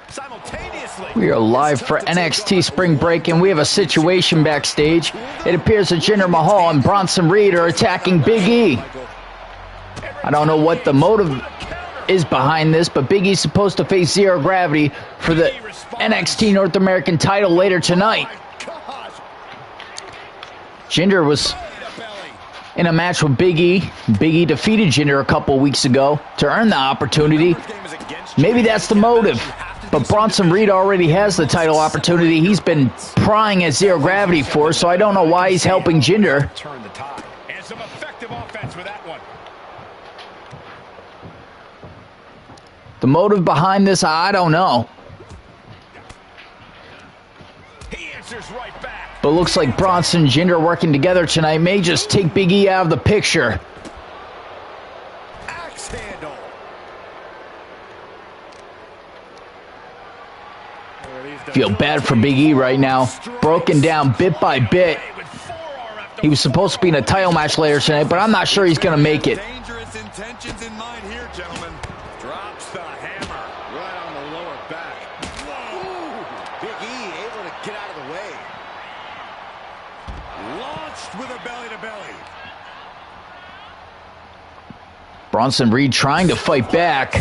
Simultaneously, we are live for NXT Spring Break, and we have a situation backstage. It appears that Jinder Mahal and Bronson Reed are attacking Big E. I don't know what the motive is behind this, but Big E's supposed to face Zero Gravity for the NXT North American title later tonight. Jinder was in a match with Big E. Big E defeated Jinder a couple weeks ago to earn the opportunity. Maybe that's the motive. But Bronson Reed already has the title opportunity. He's been prying at Zero Gravity for, so I don't know why he's helping Jinder. and some effective offense with that one. The motive behind this, I don't know. He answers right back. But looks like Bronson and Jinder working together tonight may just take Big E out of the picture. Axe handle. Feel bad for Big E right now. Broken down bit by bit. He was supposed to be in a title match later tonight, but I'm not sure he's going to make it. Dangerous intentions in mind here, gentlemen. Drops the hammer right on the lower back. Whoa! Big E able to get out of the way. Launched with a belly-to-belly. Bronson Reed trying to fight back,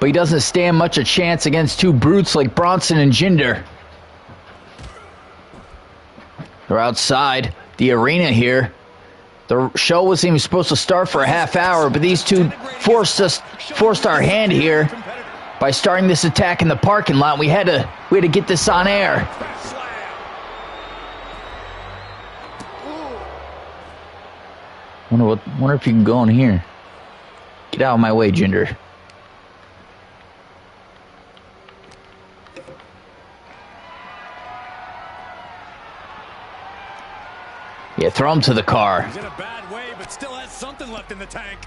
but he doesn't stand much a chance against two brutes like Bronson and Jinder. They're outside the arena here. The show wasn't even supposed to start for a half hour, but these two forced our hand here by starting this attack in the parking lot. We had to get this on air. Wonder if you can go in here. Get out of my way, Jinder. Yeah, throw him to the car. He's in a bad way, but still has something left in the tank.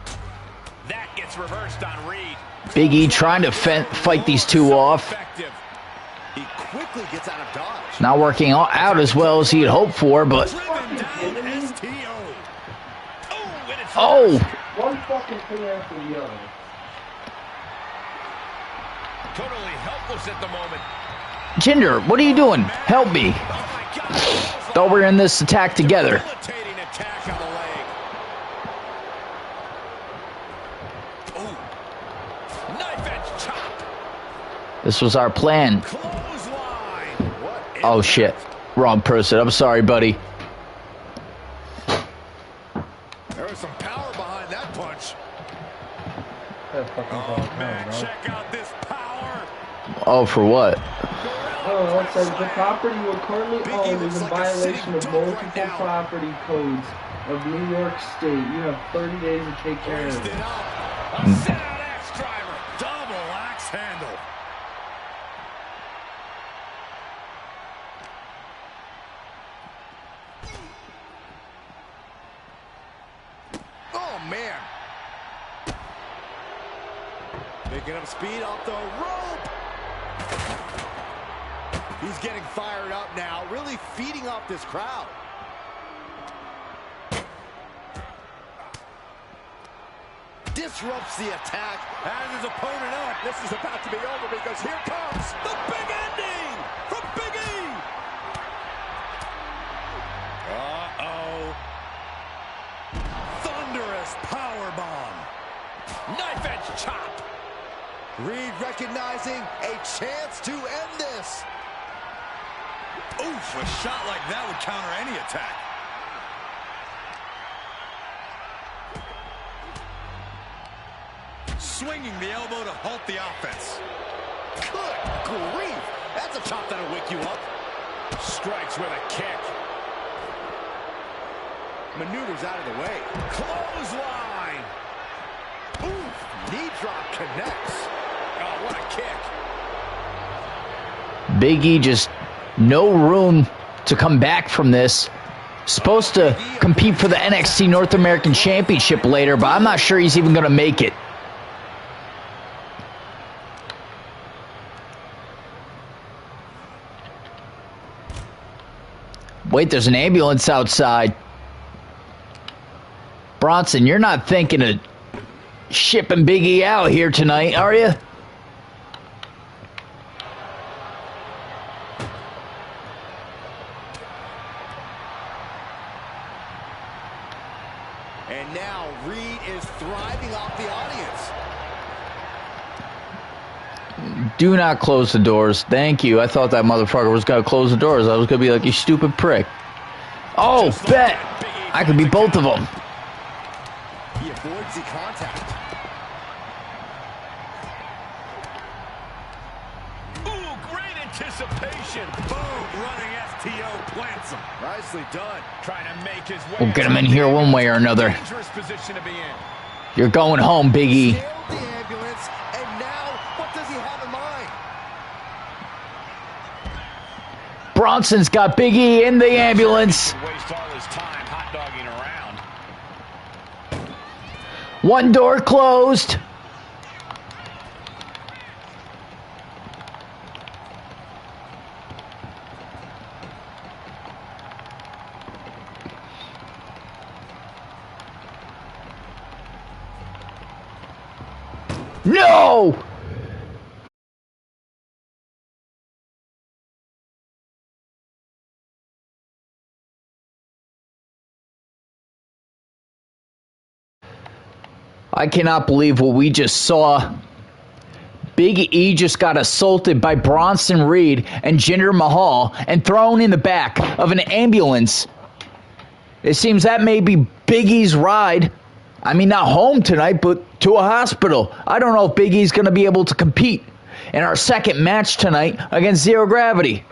That gets reversed on Reed. Big E trying to fight these two off. He quickly gets out of dodge. Not working out as well as he had hoped for, but... Oh! One fucking thing after the other. Totally helpless at the moment. Jinder, what are you doing? Help me. Thought we were in this attack together. Debilitating attack on the leg. Oh. Knife edge chop. This was our plan. Clothesline. Oh shit. Wrong person. I'm sorry, buddy. There was some power behind that punch. Oh Man, check out this power. Oh, for what? Oh, it says the property you currently own is in violation of multiple property codes of New York State. You have 30 days to take care of it. A sit-out axe driver. Double axe handle. Oh, man. Picking up speed off the rope. He's getting fired up now, really feeding off this crowd. Disrupts the attack. Has his opponent up. This is about to be over because here comes the big ending from Big E. Uh-oh. Thunderous powerbomb. Knife edge chop. Reed recognizing a chance to end this. Oof, a shot like that would counter any attack. Swinging the elbow to halt the offense. Good grief. That's a chop that'll wake you up. Strikes with a kick. Maneuvers out of the way. Clothesline. Oof, knee drop connects. Oh, what a kick. Big E just no room to come back from this. Supposed to compete for the NXT North American Championship later, but I'm not sure he's even going to make it. Wait, there's an ambulance outside. Bronson, you're not thinking of shipping Big E out here tonight, are you? And now Reed is thriving off the audience. Do not close the doors. Thank you. I thought that motherfucker was going to close the doors. I was going to be like, you stupid prick. Oh, bet. I could be both of them. He avoids the contact. Ooh, great anticipation. Boom, running STO plants him. Nicely done. Trying to make his way. We'll get him in here one way or another. Dangerous position to be in. You're going home, Big E. Sailed the ambulance, and now what does he have in mind? Bronson's got Big E in the ambulance. Waste all his time hot-dogging around. One door closed. No! I cannot believe what we just saw. Big E just got assaulted by Bronson Reed and Jinder Mahal and thrown in the back of an ambulance. It seems that may be Big E's ride. I mean, not home tonight, but to a hospital. I don't know if Big E's going to be able to compete in our second match tonight against Zero Gravity.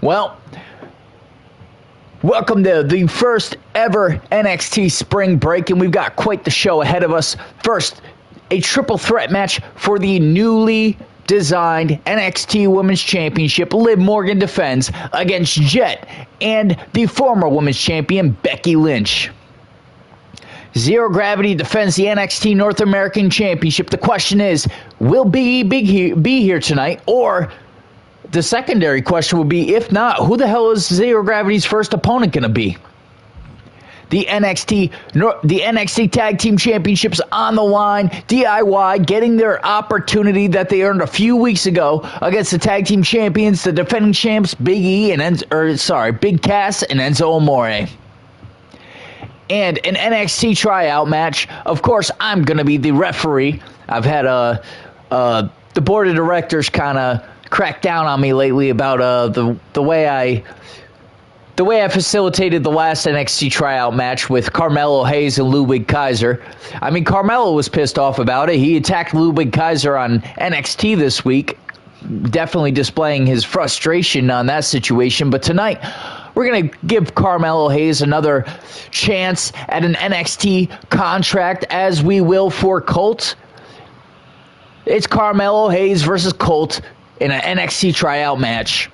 Well, welcome to the first ever NXT Spring Break, and we've got quite the show ahead of us. First, a triple threat match for the newly designed NXT Women's Championship. Liv Morgan defends against Jet and the former Women's Champion, Becky Lynch. Zero Gravity defends the NXT North American Championship. The question is, will Big E be here tonight? Or the secondary question would be, if not, who the hell is Zero Gravity's first opponent going to be? The NXT Tag Team Championships on the line. DIY getting their opportunity that they earned a few weeks ago against the Tag Team Champions, the defending champs, Big Cass and Enzo Amore. And an NXT tryout match. Of course, I'm going to be the referee. I've had the board of directors kind of crack down on me lately about the way I facilitated the last NXT tryout match with Carmelo Hayes and Ludwig Kaiser. I mean, Carmelo was pissed off about it. He attacked Ludwig Kaiser on NXT this week, definitely displaying his frustration on that situation. But tonight, we're going to give Carmelo Hayes another chance at an NXT contract, as we will for Colt. It's Carmelo Hayes versus Colt in an NXT tryout match.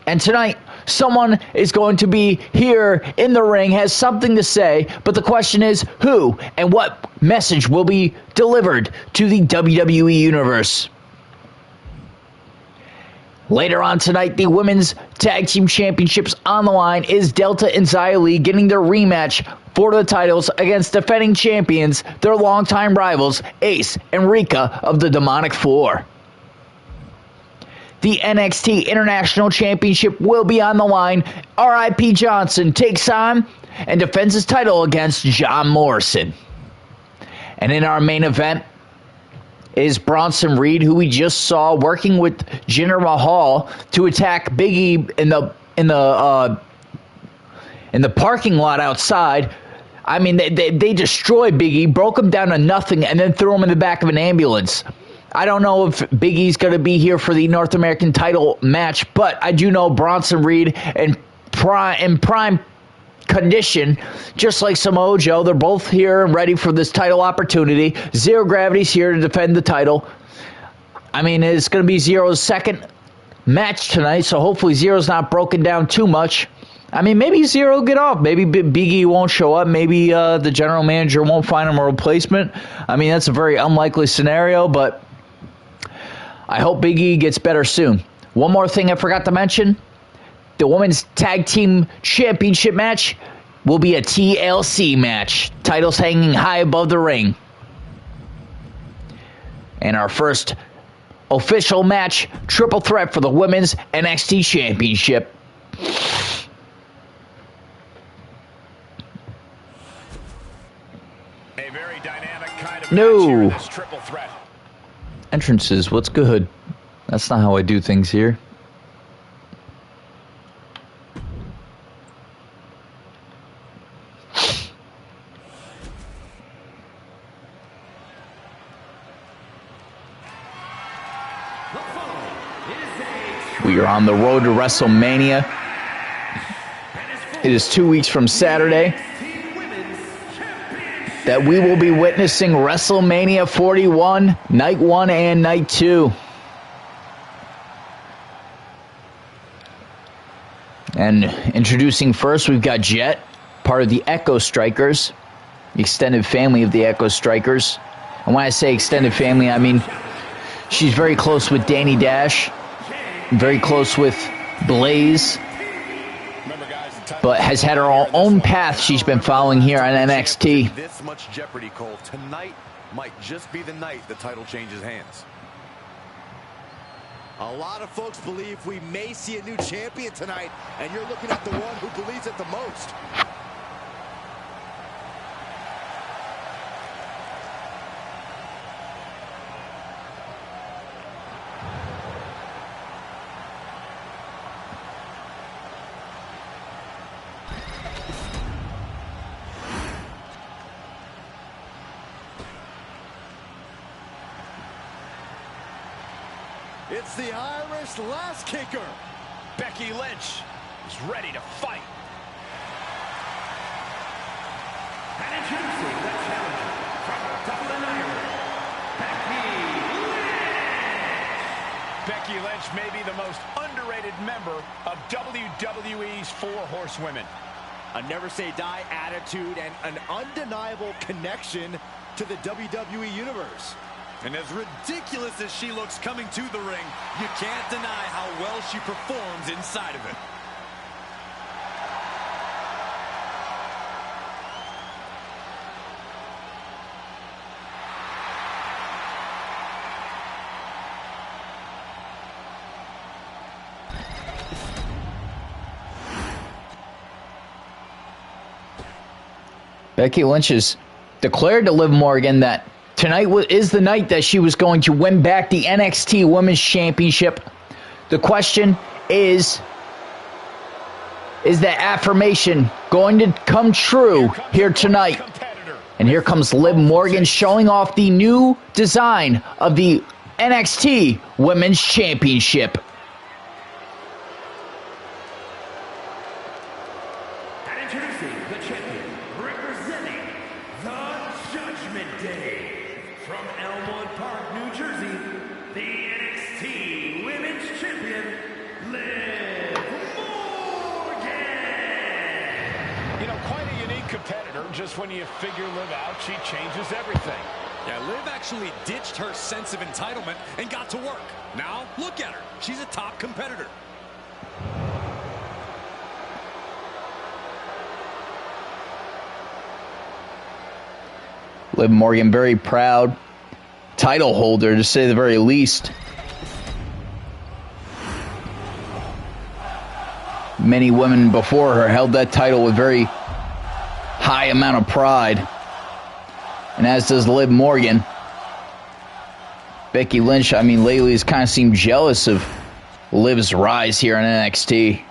And tonight, someone is going to be here in the ring, has something to say, but the question is who and what message will be delivered to the WWE Universe. Later on tonight, the Women's Tag Team Championships on the line is Delta and Xia Li getting their rematch for the titles against defending champions, their longtime rivals, Ace and Rika of the Demonic Four. The NXT International Championship will be on the line. R.I.P. Johnson takes on and defends his title against John Morrison. And in our main event is Bronson Reed, who we just saw working with Jinder Mahal to attack Big E in the parking lot outside. I mean, they destroyed Big E, broke him down to nothing, and then threw him in the back of an ambulance. I don't know if Big E's going to be here for the North American title match, but I do know Bronson Reed in prime condition, just like Samoa Joe. They're both here and ready for this title opportunity. Zero Gravity's here to defend the title. I mean, it's going to be Zero's second match tonight, so hopefully Zero's not broken down too much. I mean, maybe Zero will get off. Maybe Big E won't show up. Maybe the general manager won't find him a replacement. I mean, that's a very unlikely scenario, but I hope Big E gets better soon. One more thing I forgot to mention. The Women's Tag Team Championship match will be a TLC match. Titles hanging high above the ring. And our first official match, triple threat for the Women's NXT Championship. A very dynamic kind of match here in this triple threat. Entrances, what's good? That's not how I do things here. We are on the road to WrestleMania. It is 2 weeks from Saturday that we will be witnessing WrestleMania 41, Night 1 and Night 2. And introducing first, we've got Jet, part of the Echo Strikers, the extended family of the Echo Strikers. And when I say extended family, I mean she's very close with Danny Dash, very close with Blaze, but has had her own path she's been following here on NXT. This much jeopardy, Cole. Tonight might just be the night the title changes hands. A lot of folks believe we may see a new champion tonight, and you're looking at the one who believes it the most. It's the Irish last kicker. Becky Lynch is ready to fight. And introducing the challenger from Dublin, Ireland, Becky Lynch. Becky Lynch may be the most underrated member of WWE's Four Horsewomen. A never-say-die attitude and an undeniable connection to the WWE Universe. And as ridiculous as she looks coming to the ring, you can't deny how well she performs inside of it. Becky Lynch has declared to Liv Morgan that tonight is the night that she was going to win back the NXT Women's Championship. The question is that affirmation going to come true here tonight? And here comes Liv Morgan showing off the new design of the NXT Women's Championship. And introducing the champion, representing the Judgment Day. From Elmwood Park, New Jersey, the NXT Women's Champion, Liv Morgan. You know, quite a unique competitor. Just when you figure Liv out, she changes everything. Yeah, Liv actually ditched her sense of entitlement and got to work. Now, look at her. She's a top competitor. Liv Morgan very proud. Title holder, to say the very least. Many women before her held that title with very high amount of pride. And as does Liv Morgan. Becky Lynch, I mean, lately has kind of seemed jealous of Liv's rise here on NXT.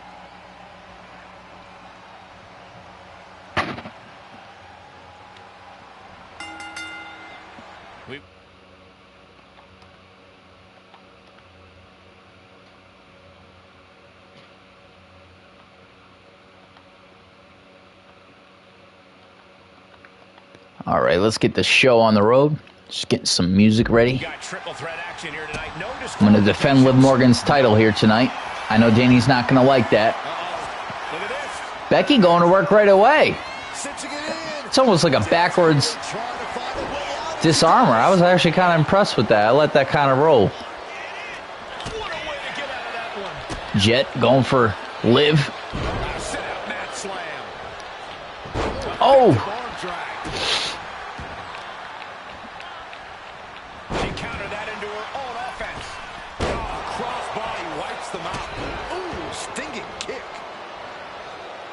All right, let's get the show on the road. Just getting some music ready. Got triple threat action here tonight. No, I'm going to defend Liv Morgan's title here tonight. I know Danny's not going to like that. Look at this. Becky going to work right away. It's almost like a backwards disarmer. I was actually kind of impressed with that. I let that kind of roll. What a way to get out of that one. Jet going for Liv. Sit out mat slam. Oh! Arm drag. She countered that into her own offense. Crossbody wipes them out. Ooh, stinging kick.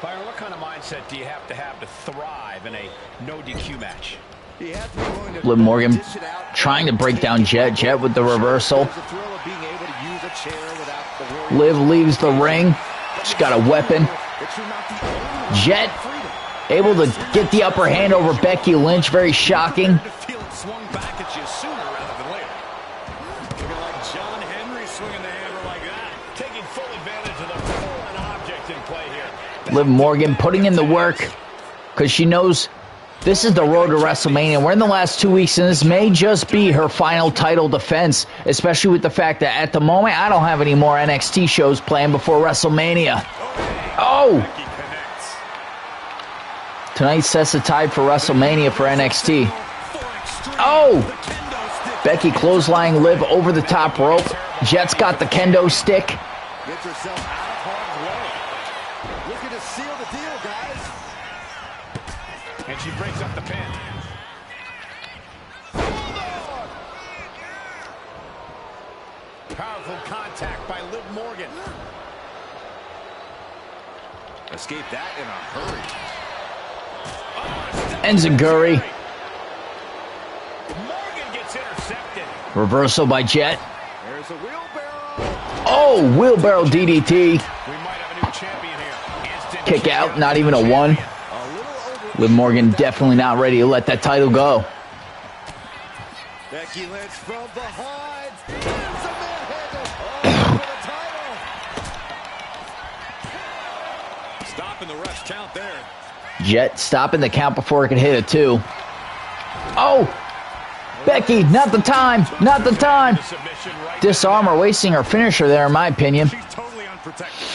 Byron, what kind of mindset do you have to thrive in a no DQ match? Liv Morgan trying to break down Jet. Jet with the reversal. Liv leaves the ring. She's got a weapon. Jet able to get the upper hand over Becky Lynch. Very shocking. Liv Morgan putting in the work because she knows this is the road to WrestleMania. We're in the last 2 weeks, and this may just be her final title defense, especially with the fact that at the moment, I don't have any more NXT shows planned before WrestleMania. Oh! Tonight sets the tide for WrestleMania for NXT. Oh! Becky clotheslining Liv over the top rope. Jet's got the kendo stick. Gets herself out of harm's way. Looking to seal the deal, guys. And she breaks up the pin. Powerful contact by Liv Morgan. Escape that in a hurry. Enziguri. Morgan gets intercepted. Reversal by Jet. There's a wheelbarrow. Oh, wheelbarrow DDT. We might have a new champion here. Instant Kick out, not even a one. Liv Morgan definitely not ready to let that title go. Becky Lynch from behind. There's a manhandle. For the title. Stopping the ref's count there. Jet stopping the count before it could hit a 2. Oh! Becky, not the time. Not the time. submission right Disarm her, wasting her finisher there, in my opinion. She's totally unprotected.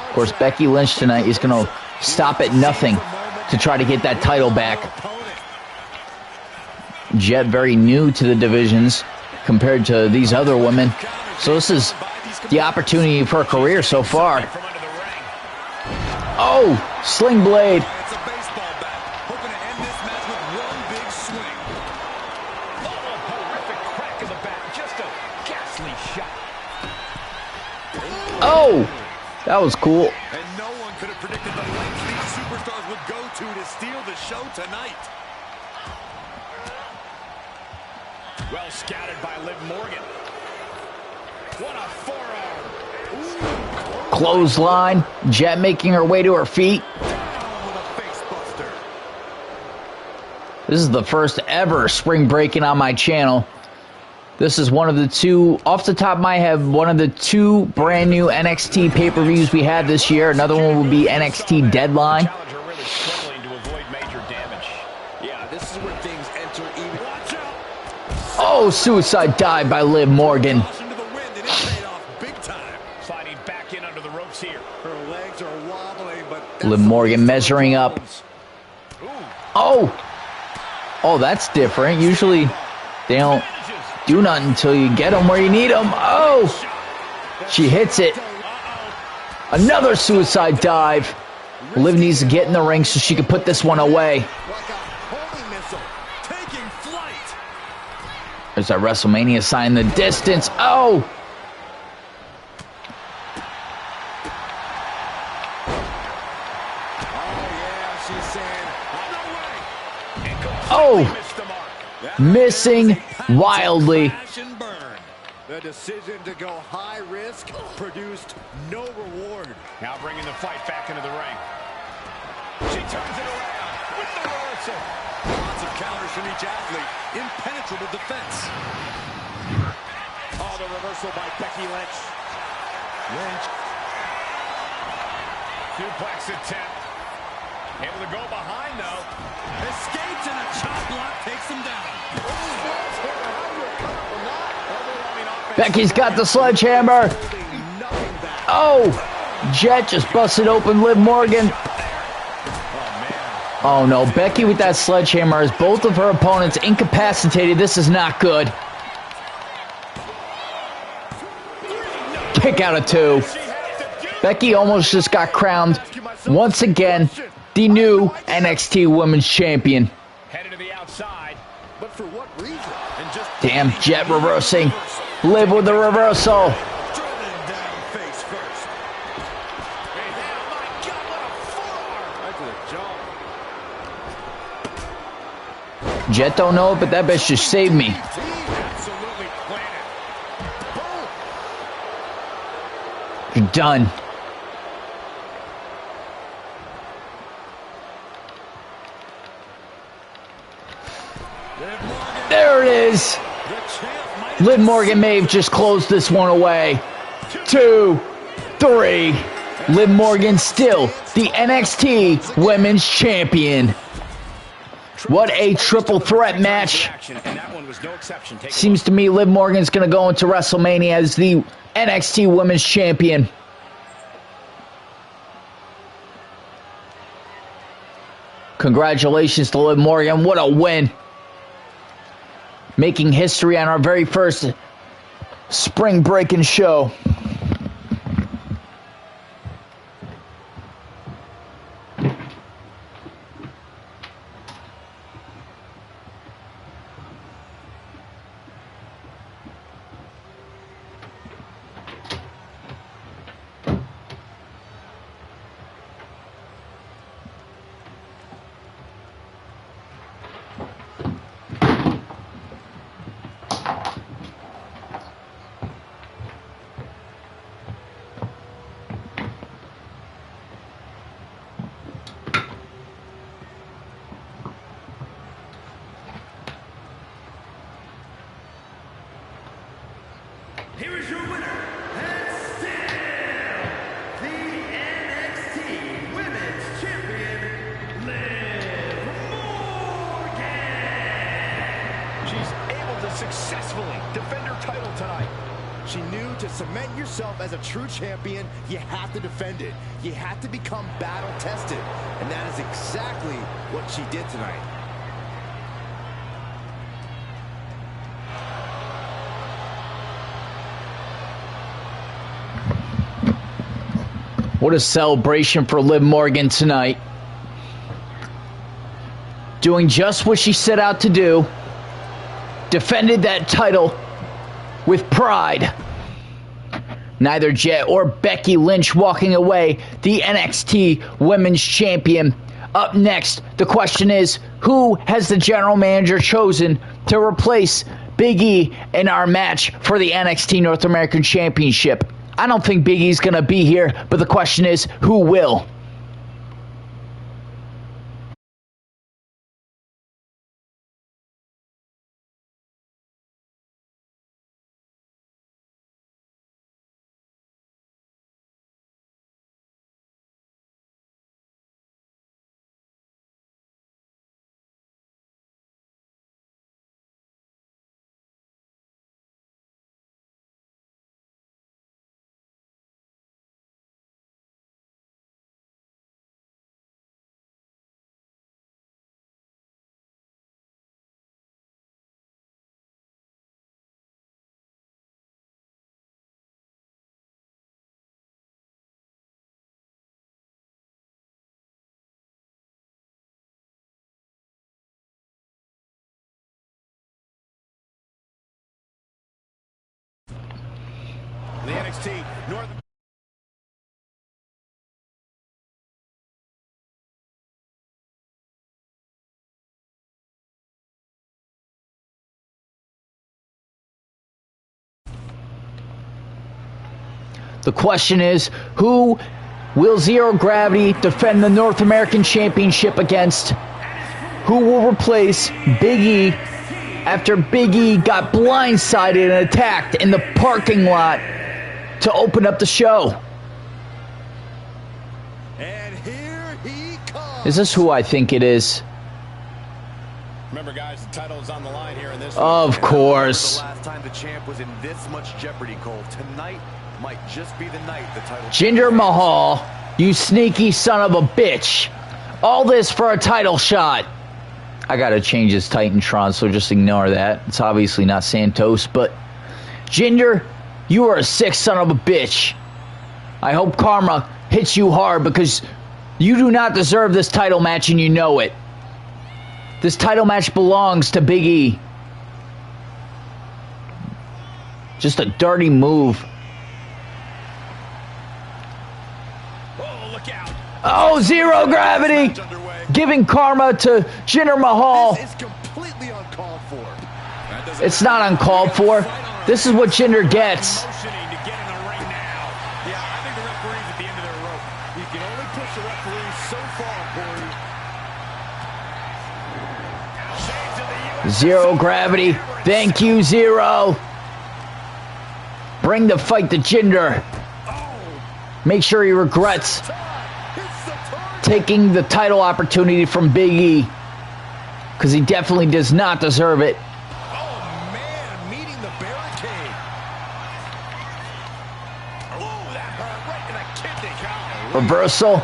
Of course, Becky Lynch tonight is going to stop at nothing to try to get that title back. Jet very new to the divisions compared to these other women. So this is the opportunity of her career so far. From under the ring. Oh, sling blade. It's a baseball bat. Hoping to end this match with one big swing. Oh, a horrific crack in the back. Just a ghastly shot. Oh, that was cool. And no one could have predicted the lengths these superstars would go to steal the show tonight. Well scouted by Liv Morgan. What a forearm. Clothesline. Jet making her way to her feet. With a face buster. This is the first ever spring breaking on my channel. This is one of the two, off the top of my head, one of the two brand new NXT pay-per-views we had this year. Another one will be NXT Deadline. Challenger really struggling to avoid major damage. Yeah, this is where things enter even. Watch out. Oh, suicide dive by Liv Morgan. Caution to the wind, and it paid off big time. Sliding back in under the ropes here. Her legs are wobbling, but Liv Morgan measuring up. Oh! Oh, that's different. Usually they don't do nothing until you get them where you need them. Oh! She hits it. Another suicide dive. Liv needs to get in the ring so she can put this one away. like a homing missile. Taking flight. There's that WrestleMania sign in the distance. Oh! Oh! Missing wildly. Crash and burn. The decision to go high risk produced no reward. Now bringing the fight back into the ring. She turns it around with the reversal. Lots of counters from each athlete. Impenetrable defense. Oh, the reversal by Becky Lynch. Suplex attempt. Able to go behind, though. Escapes and a chop block takes him down. Becky's got the sledgehammer. Oh! Jet just busted open Liv Morgan. Oh no, Becky with that sledgehammer has both of her opponents incapacitated. This is not good. Kick out of 2. Becky almost just got crowned once again the new NXT Women's Champion. Headed to the outside. But for what reason? And just Damn, Jet reversing. Liv with the reversal. driven down face first. And now, my God, what a forearm. Right to the jaw. Jet don't know it, but that bitch just saved me. Absolutely planted. You're done. There it is. Liv Morgan may have just closed this one away. 2, 3. Liv Morgan still the NXT Women's Champion. What a triple threat match. Seems to me Liv Morgan's going to go into WrestleMania as the NXT Women's Champion. Congratulations to Liv Morgan. What a win. Making history on our very first Spring Breakin' show. Here is your winner, and still the NXT Women's Champion, Liv Morgan. She's able to successfully defend her title tonight. She knew to cement yourself as a true champion, you have to defend it. You have to become battle-tested. And that is exactly what she did tonight. What a celebration for Liv Morgan tonight. Doing just what she set out to do. Defended that title with pride. Neither Jet or Becky Lynch walking away the NXT Women's Champion. Up next, the question is, who has the general manager chosen to replace Big E in our match for the NXT North American Championship? I don't think Big E's going to be here, but the question is, who will? The NXT North. The question is, who will Zero Gravity defend the North American Championship against? Who will replace Big E after Big E got blindsided and attacked in the parking lot to open up the show? And here he comes. Is this who I think it is? Remember, guys, the title is on the line here in this. Of course. The last time the champ was in this much jeopardy, Cole. Tonight might just be the night the title. Jinder Mahal, you sneaky son of a bitch. All this for a title shot. I gotta change this Titantron, so just ignore that. It's obviously not Santos, but Jinder, you are a sick son of a bitch. I hope karma hits you hard because you do not deserve this title match and you know it. This title match belongs to Big E. Just a dirty move. Oh, look out. Oh, Zero Gravity! Giving karma to Jinder Mahal. This is completely It's not uncalled for. This is what Jinder gets. Motioning to get in the ring now. Yeah, I think the referee's at the end of their rope. You can only push the referee so far, Corey. Shades of the US. Zero gravity. Thank you, Zero. Bring the fight to Jinder. Make sure he regrets taking the title opportunity from Big E, because he definitely does not deserve it. Oh, man, meeting the barricade. Oh, that hurt right in the kidney. Golly. Reversal.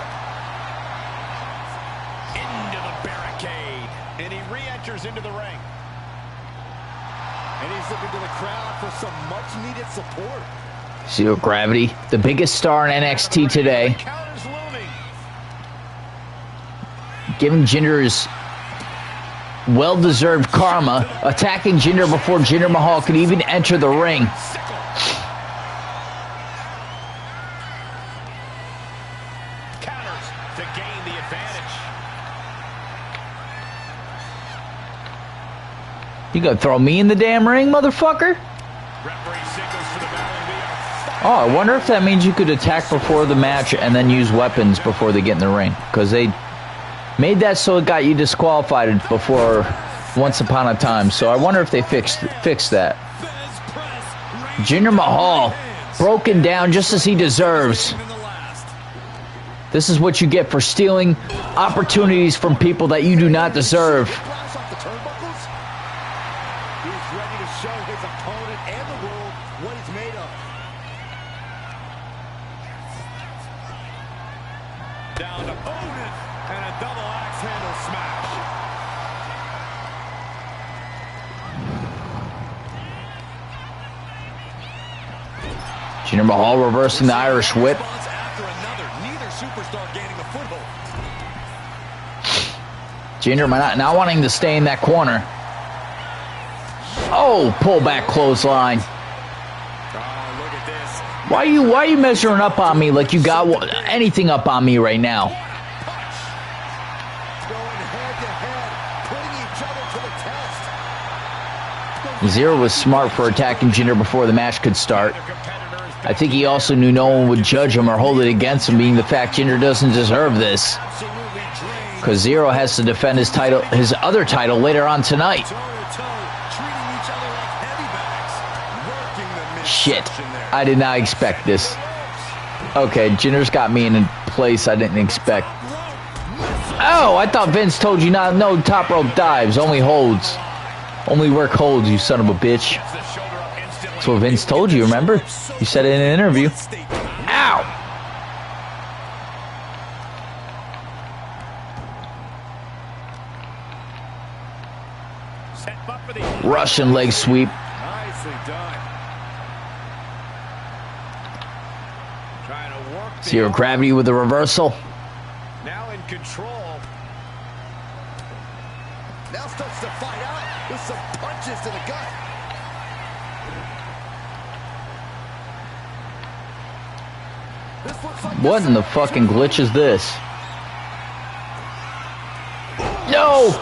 Into the barricade. And he re-enters into the ring. And he's looking to the crowd for some much-needed support. Zero gravity. The biggest star in NXT today. Counter's looming. Giving Jinder his well-deserved karma. Attacking Jinder before Jinder Mahal could even enter the ring. Counters to gain the advantage. You gonna throw me in the damn ring, motherfucker? Referee signals for the battle. Oh, I wonder if that means you could attack before the match and then use weapons before they get in the ring. Because they made that so it got you disqualified before once upon a time. So I wonder if they fixed that. Jinder Mahal, broken down just as he deserves. This is what you get for stealing opportunities from people that you do not deserve. Flash off the turnbuckles. He's ready to show his opponent and the world what he's made of. Down to Otis and a double axe handle smash. Jinder Mahal reversing the Irish whip. Response after another. Neither superstar gaining a foothold. Jinder not wanting to stay in that corner. Oh, pull back clothesline. Oh, look at this. Why are you measuring up on me like you got anything up on me right now? Going head-to-head, putting each other to the test. Zero was smart for attacking Jinder before the match could start. I think he also knew no one would judge him or hold it against him, being the fact Jinder doesn't deserve this. Absolutely drained. Because Zero has to defend his other title later on tonight. Toe-to-toe, treating each other like heavy bags. Working the Shit, midsection there. I did not expect this. Okay, Jinder's got me in a place I didn't expect. Oh, I thought Vince told you not, no top rope dives, only holds. Only work holds, you son of a bitch. Gets the shoulder up instantly. That's what Vince told you, remember? You said it in an interview. Ow! Set up for the Russian leg sweep. nicely done. Trying to work the Zero gravity with the reversal. now in control. Now starts to fight out with some punches to the gut. This looks like What in the fucking glitch is this? No!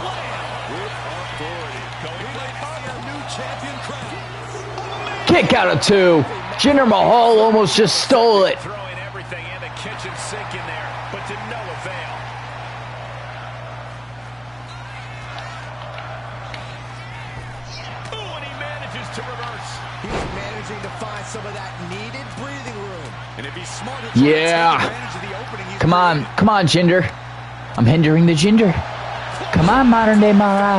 Kick out of two. Jinder Mahal almost just stole it. Throwing everything in the kitchen sink in there, but to no avail. Ooh, and he manages to reverse. he's managing to find some of that needed breathing room. And if he's smart, he'll try to Yeah. take advantage of the opening he's Come on, come on, Jinder. I'm hindering the Jinder. Come on, modern day Mariah.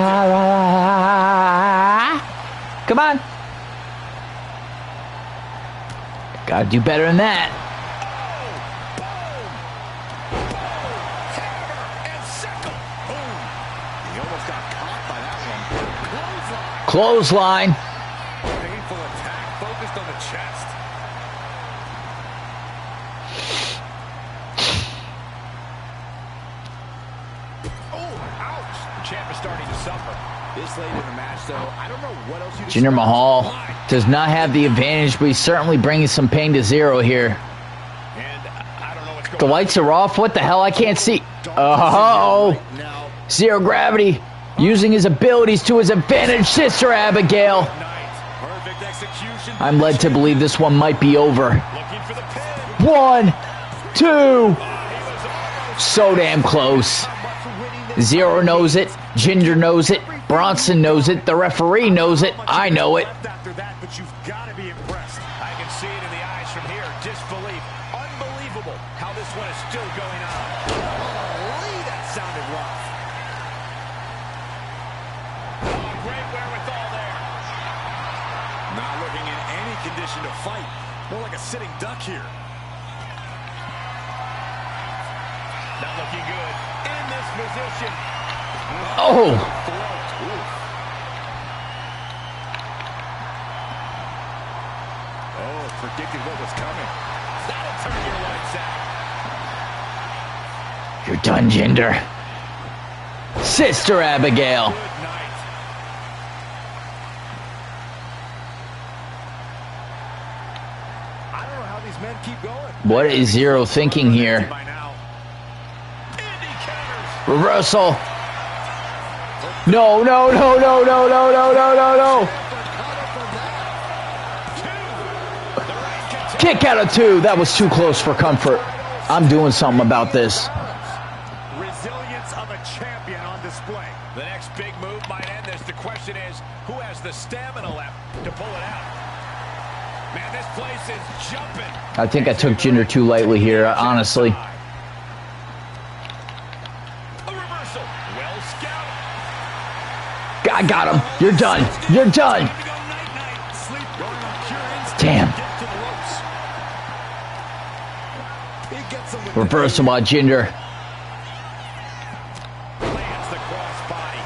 Come on. Gotta do better than that. and second. Boom. He almost got caught by that one. Clothesline. Painful attack focused on the chest. Oh, ouch. The champ is starting to suffer. This late in the match, though, I don't know what else you can Jinder Mahal does not have the advantage, but he's certainly bringing some pain to Zero here. And I don't know what's going The on. lights are off. What the hell? I can't see. Oh, now. Zero gravity. Using his abilities to his advantage, Sister Abigail. Perfect execution. I'm led to believe this one might be over. Looking for the pin. 1, 2. He was almost So damn close. Zero knows it. Jinder knows it. Bronson knows it. The referee knows it. I know it. after that, but you've got to be impressed. I can see it in the eyes from here. Disbelief. Unbelievable how this one is still going on. Holy, that sounded rough. Oh, great wherewithal there. Not looking in any condition to fight. More like a sitting duck here. Not looking good in this position. Oh, Oh, predicted what was coming. That'll turn your lights out. you're done, Jinder. Sister Abigail. Good night. I don't know how these men keep going. What is Zero thinking here? By now. Indy counters. Reversal. No, no, no, no, no, no, no, no, no, no. Kick out of 2. That was too close for comfort. I'm doing something about this. Resilience of a champion on display. The next big move might end this. The question is, who has the stamina left to pull it out? Man, this place is jumping. I think I took Jinder too lightly here, honestly. A reversal. Well scouted. I got him. You're done. You're done. Time to go night-night. Sleep going on pure instinct. Damn. Get to the ropes. He gets him with Reversal by Jinder. Lands the crossbody.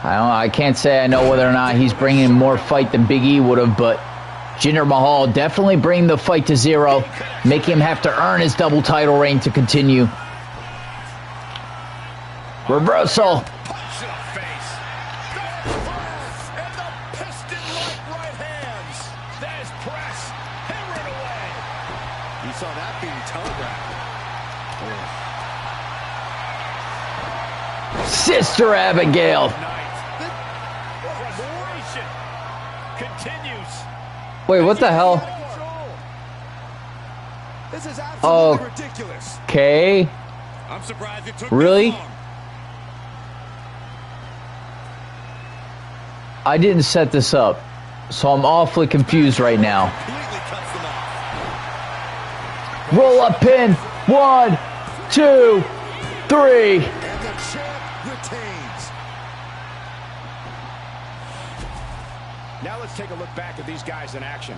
I can't say I know whether or not he's bringing more fight than Big E would have, but Jinder Mahal definitely bringing the fight to Zero, making him have to earn his double title reign to continue. Reversal. Punch to the face. And the piston-like right hands. There's press. Hammer it away. You saw that being telegraphed. Sister Abigail. Frustration continues. Wait, what the hell? This is absolutely Oh. ridiculous. Okay. I'm surprised it took Really? this long. I didn't set this up, so I'm awfully confused right now. Completely cuts them off. Roll up pin. 1, 2, 3. And the champ retains. Now let's take a look back at these guys in action.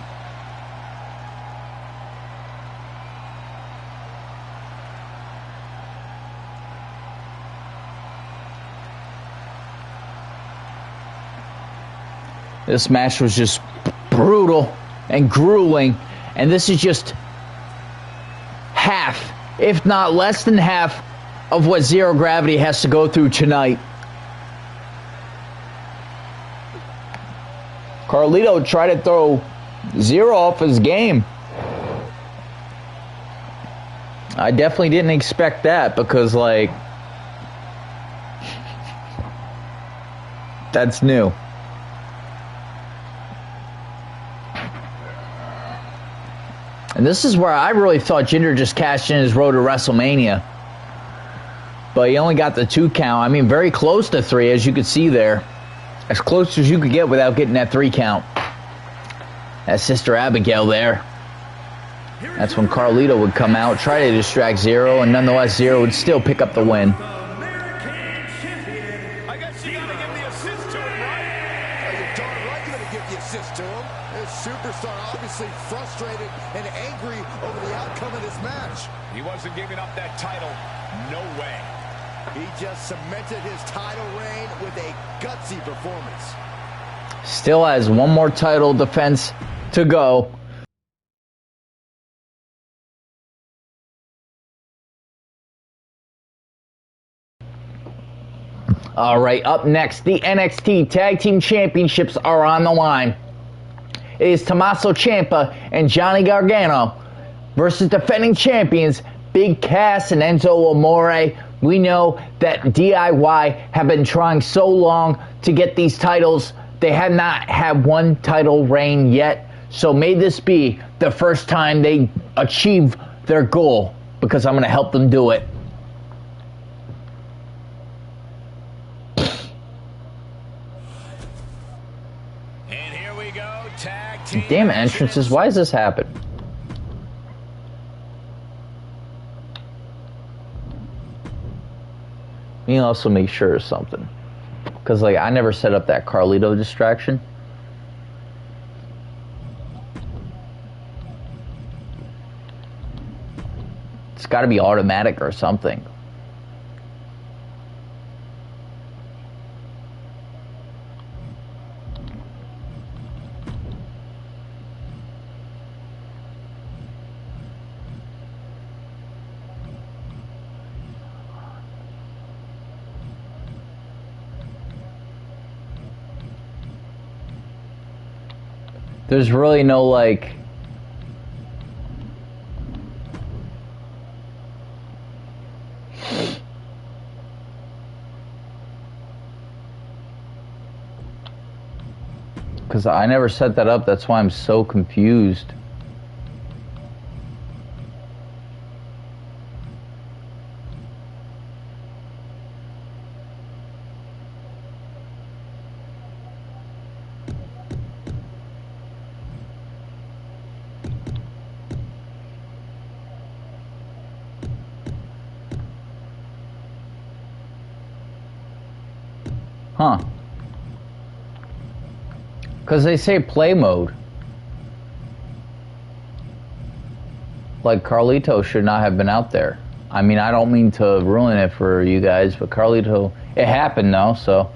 This match was just brutal and grueling, and this is just half, if not less than half, of what Zero Gravity has to go through tonight. Carlito tried to throw Zero off his game. I definitely didn't expect that because, like, that's new. And this is where I really thought Jinder just cashed in his road to WrestleMania. But he only got the 2 count. I mean, very close to 3, as you could see there. As close as you could get without getting that 3 count. That's Sister Abigail there. That's when Carlito would come out, try to distract Zero, and nonetheless Zero would still pick up the win. I guess you gotta give the assist to him, right? You're darn right you're going to give the assist to him. This superstar obviously frustrated and angry over the outcome of this match. He wasn't giving up that title. No way. He just cemented his title reign with a gutsy performance. Still has one more title defense to go. All right, up next, the NXT Tag Team Championships are on the line. It is Tommaso Ciampa and Johnny Gargano versus defending champions Big Cass and Enzo Amore. We know that DIY have been trying so long to get these titles. They have not had one title reign yet. So may this be the first time they achieve their goal, because I'm going to help them do it. And here we go. Tag team Damn it, entrances. Why does this happen? Let me also make sure of something. Because, like, I never set up that Carlito distraction. It's got to be automatic or something. There's really no, like... Because I never set that up, that's why I'm so confused. Huh. Because they say play mode. Like, Carlito should not have been out there. I mean, I don't mean to ruin it for you guys, but Carlito... It happened, though, so...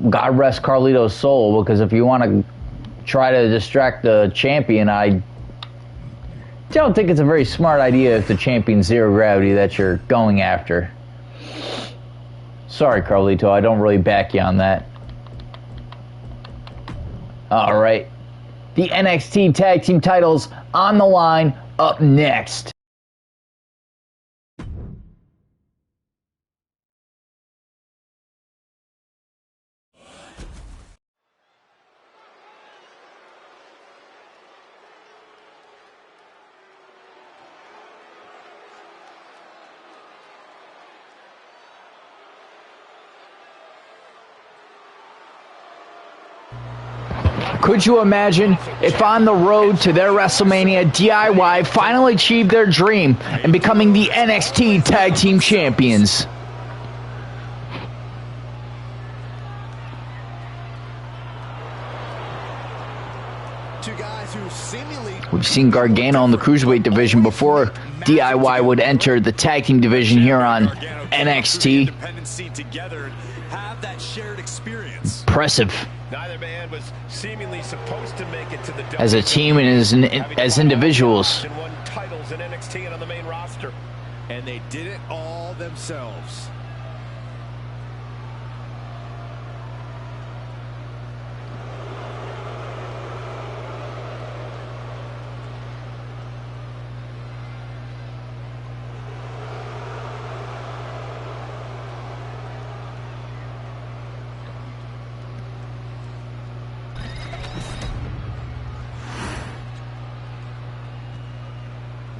God rest Carlito's soul, because if you want to try to distract the champion, I don't think it's a very smart idea if the champion's zero gravity that you're going after. Sorry, Carlito, I don't really back you on that. Alright. The NXT Tag Team titles on the line up next. Could you imagine if on the road to their WrestleMania, DIY finally achieved their dream and becoming the NXT Tag Team Champions? We've seen Gargano in the Cruiserweight division before DIY would enter the Tag Team division here on NXT. Impressive. Neither man was seemingly supposed to make it to the as a team and as individuals. Won titles in NXT and on the main roster, and they did it all themselves.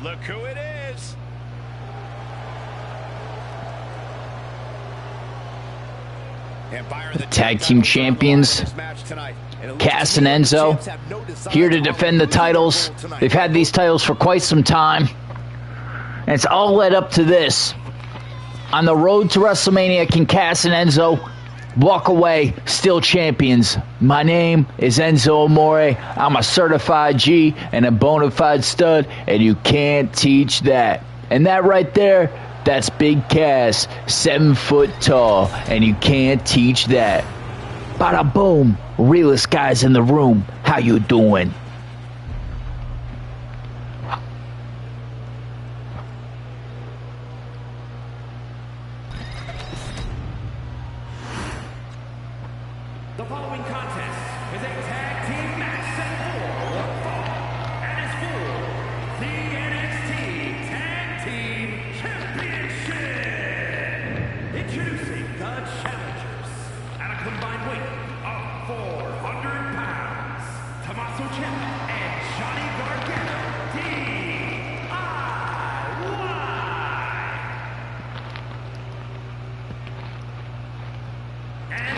Look who it is. The Tag Team Champions, Cass and Enzo, here to defend the titles. They've had these titles for quite some time, and it's all led up to this. On the road to WrestleMania, can Cass and Enzo walk away still champions? My name is Enzo Amore. I'm a certified G and a bona fide stud, and you can't teach that. And that right there, that's Big Cass, 7 foot tall, and you can't teach that. Bada boom, realest guys in the room. How you doing? The following contest is a tag team match set for one fall and is for the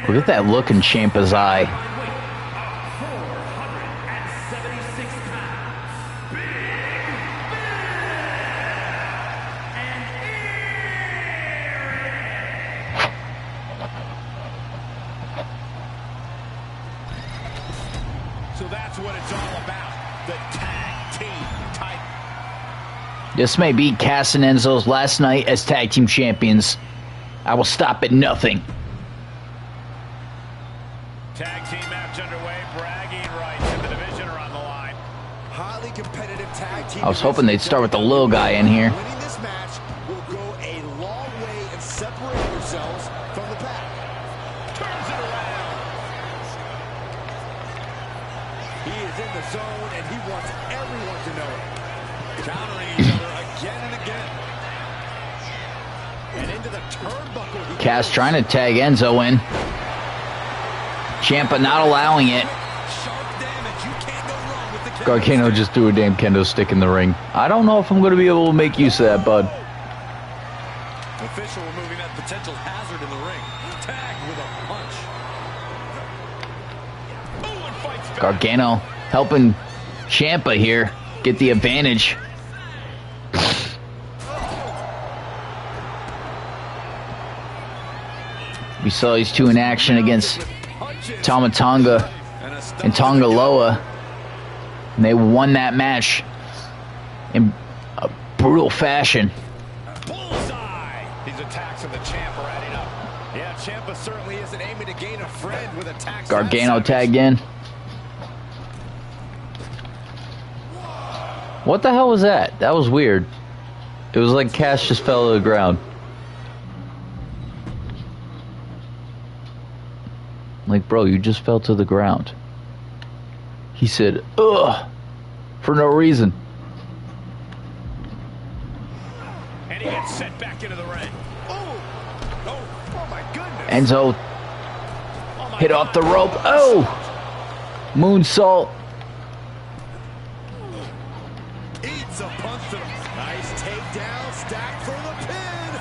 Look at that look in Ciampa's eye. 476 pounds. So that's what it's all about. The tag team title. This may be Cass and Enzo's last night as tag team champions. I will stop at nothing. Tag team match underway. Bragging rights in the division are on the line. Highly competitive tag team. I was hoping they'd start with the little guy in here. Winning this match will go a long way in separating yourselves from the pack. Turns it around. He is in the zone, and he wants everyone to know it. Countering each other again and again. And into the turnbuckle. Cass trying to tag Enzo in. Ciampa not allowing it. Sharp damage. You can't go wrong with the Gargano just threw a damn kendo stick in the ring. I don't know if I'm going to be able to make use of that, bud. Official removing that potential hazard in the ring. Tagged with a punch. Oh, and fights back. Gargano helping Ciampa here get the advantage. We saw these two in action against Tama Tonga and Tonga Loa, and they won that match in a brutal fashion. Bullseye. These attacks of the Ciampa are adding up. Yeah, Ciampa certainly isn't aiming to gain a friend with attacks. Gargano tagged in. What the hell was that? That was weird. It was like Cass just fell to the ground. Like, bro, you just fell to the ground. He said, ugh, for no reason. And he gets sent back into the ring. Oh my goodness. Enzo hit off the rope. Oh! Moonsault. Eats a punch to the nice takedown, stacked for the pin.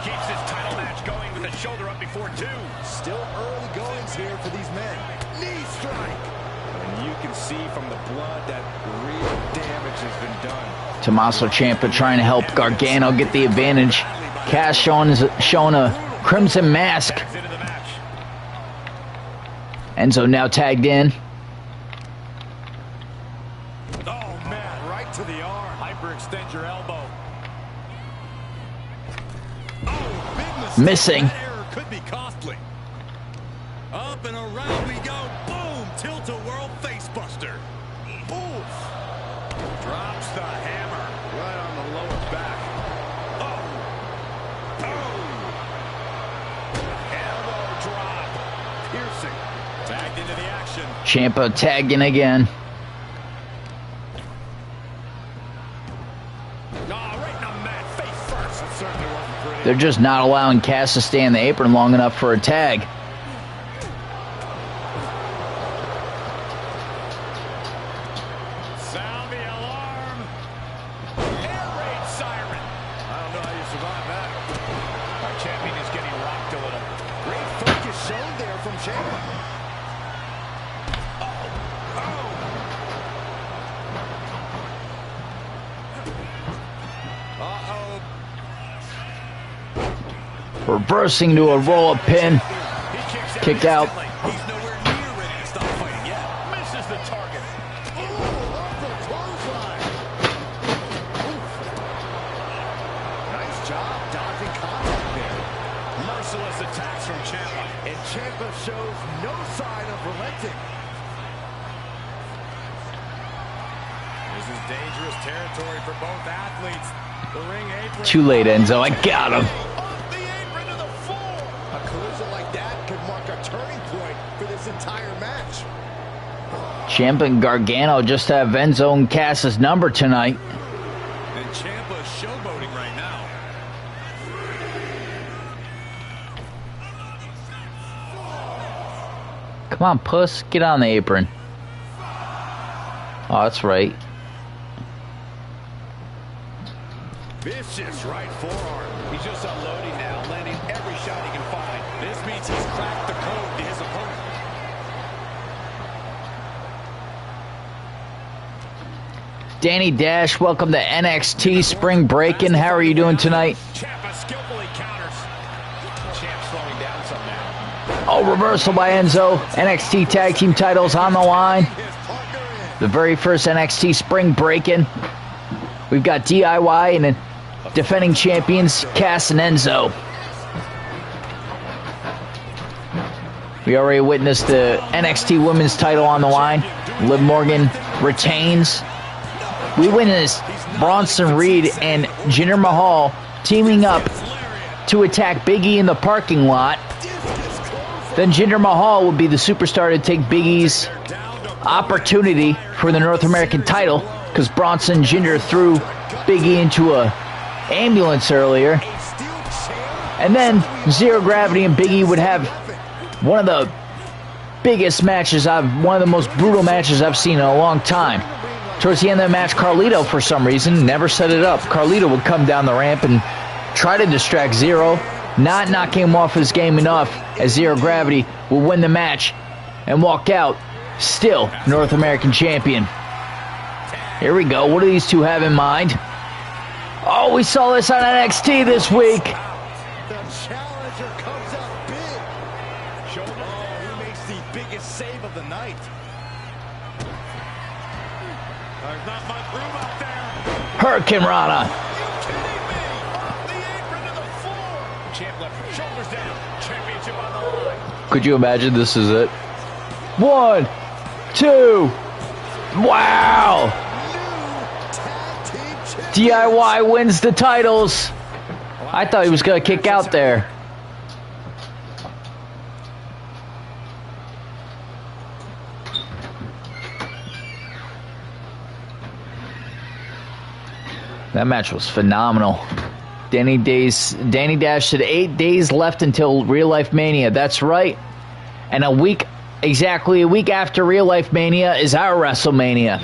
Keeps his title match going with the shoulder up before two. Still early goings here for these men. Knee strike. And you can see from the blood that real damage has been done. Tommaso Ciampa trying to help Gargano get the advantage. Cass showing a crimson mask. Tags into the match. Enzo now tagged in. Oh man, right to the arm. Hyperextend your elbow. Oh, big mistake. Missing. That error could be costly. Up and around we go. Boom! Tilt-a-whirl facebuster. Oof. Drops the hammer right on the lower back. Oh. Elbow drop. Piercing. Tagged into the action. Ciampa tagged in again. Right in the mat, face first. That certainly wasn't pretty. They're just not allowing Cass to stay in the apron long enough for a tag. Sound the alarm. Air raid siren. I don't know how you survive that. Our champion is getting rocked a little. Great focus shown there from Ciampa. Reversing to a roll-up pin. Kick out. He's nowhere near ready to stop fighting yet. Misses the target. Nice job dodging contact there. Merciless attacks from Ciampa. And Ciampa shows no sign of relenting. This is dangerous territory for both athletes. The ring apron. Too late, Enzo. I got him. Off the apron to the floor. A collision like that could mark a turning point for this entire match. Ciampa and Gargano just have Enzo and Cass's number tonight. And Ciampa is showboating right now. Come on, puss. Get on the apron. Oh, that's right. Vicious right forearm. He's just unloading now, landing every shot he can find. This means he's cracked the code to his opponent. Danny Dash, welcome to NXT Spring Breakin. How are you doing tonight? Ciampa skillfully counters. Champ slowing down some now. Oh, reversal by Enzo. NXT Tag Team titles on the line. The very first NXT Spring Breakin. We've got DIY and defending champions Cass and Enzo. We already witnessed the NXT Women's title on the line. Liv Morgan retains. We witnessed Bronson Reed and Jinder Mahal teaming up to attack Big E in the parking lot. Then Jinder Mahal would be the superstar to take Big E's opportunity for the North American title, because Bronson Jinder threw Big E into a ambulance earlier. And then Zero Gravity and Big E would have one of the biggest matches one of the most brutal matches I've seen in a long time. Towards the end of the match, Carlito, for some reason, never set it up. Carlito would come down the ramp and try to distract Zero, not knocking him off his game enough, as Zero Gravity will win the match and walk out still North American champion. Here we go. What do these two have in mind? Oh, we saw this on NXT this week. The challenger comes out big. Who makes the biggest save of the night? There's not much room up there. Hurricane Rana. Champ left shoulders down. Championship on the line. Could you imagine this is it? 1, 2. Wow. DIY wins the titles. I thought he was going to kick out there. That match was phenomenal. Danny Dash said 8 days left until Real Life Mania. That's right. And exactly a week after Real Life Mania is our WrestleMania.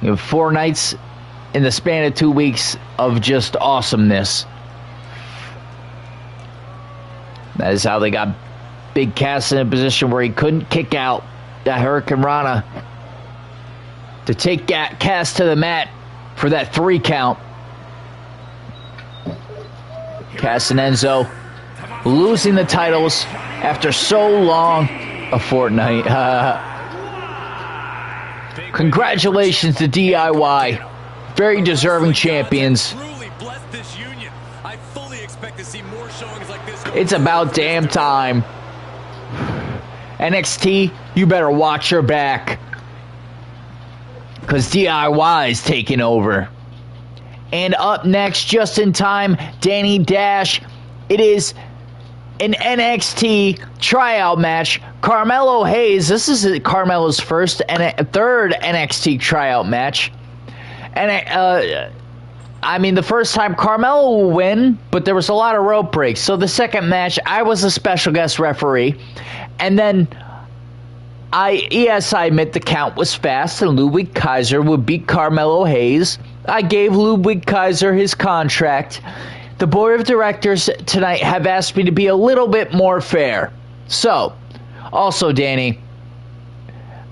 You have 4 nights in the span of 2 weeks of just awesomeness. That is how they got Big Cass in a position where he couldn't kick out that Hurricane Rana to take Cass to the mat for that 3 count. Cass and Enzo losing the titles after so long a fortnight. Congratulations to DIY. Very deserving champions. It's about damn time. NXT, you better watch your back, because DIY is taking over. And up next, just in time, Danny Dash. It is an NXT tryout match. Carmelo Hayes, this is Carmelo's third NXT tryout match. And I mean, the first time Carmelo will win, but there was a lot of rope breaks. So the second match, I was a special guest referee. And then I admit the count was fast, and Ludwig Kaiser would beat Carmelo Hayes. I gave Ludwig Kaiser his contract. The board of directors tonight have asked me to be a little bit more fair. So, also, Danny,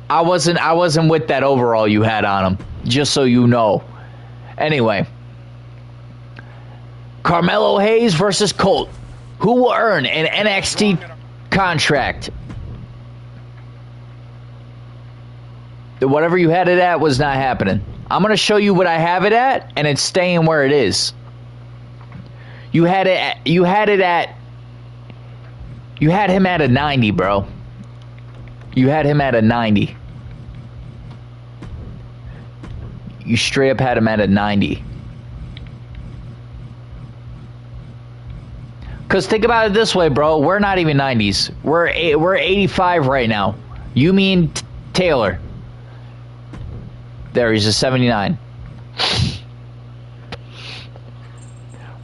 I wasn't with that overall you had on him, just so you know. Anyway, Carmelo Hayes versus Colt. Who will earn an NXT contract? Whatever you had it at was not happening. I'm going to show you what I have it at, and it's staying where it is. You had him at a 90, bro. You had him at a 90. You straight up had him at a 90. Because think about it this way, bro. We're not even 90s. We're 85 right now. You mean Taylor. There, he's a 79.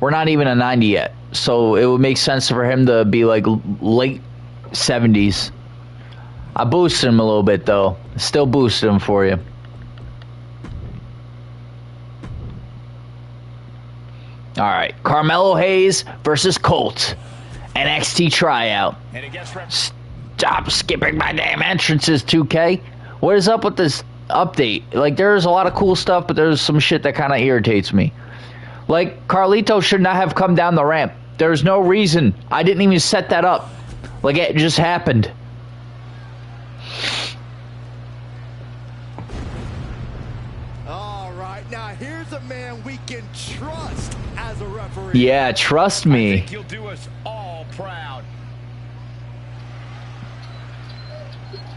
We're not even a 90 yet. So it would make sense for him to be like late 70s. I boosted him a little bit, though. Still boosted him for you. All right, Carmelo Hayes versus Colt. NXT tryout. Stop skipping my damn entrances, 2K. What is up with this update? Like, there's a lot of cool stuff, but there's some shit that kind of irritates me. Like, Carlito should not have come down the ramp. There's no reason. I didn't even set that up. Like, it just happened. All right, now here's a man we can trust as a referee. Yeah, trust me. I think you'll do us all proud.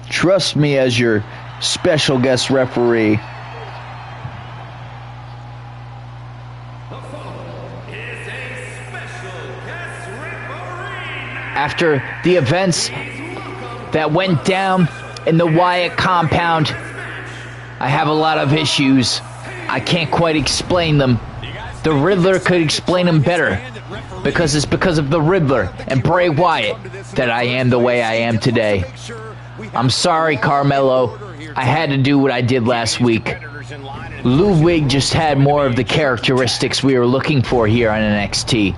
Trust me as your special guest referee. After the events that went down in the Wyatt compound, I have a lot of issues. I can't quite explain them. The Riddler could explain them better, because it's because of the Riddler and Bray Wyatt that I am the way I am today. I'm sorry, Carmelo. I had to do what I did last week. Ludwig just had more of the characteristics we were looking for here on NXT.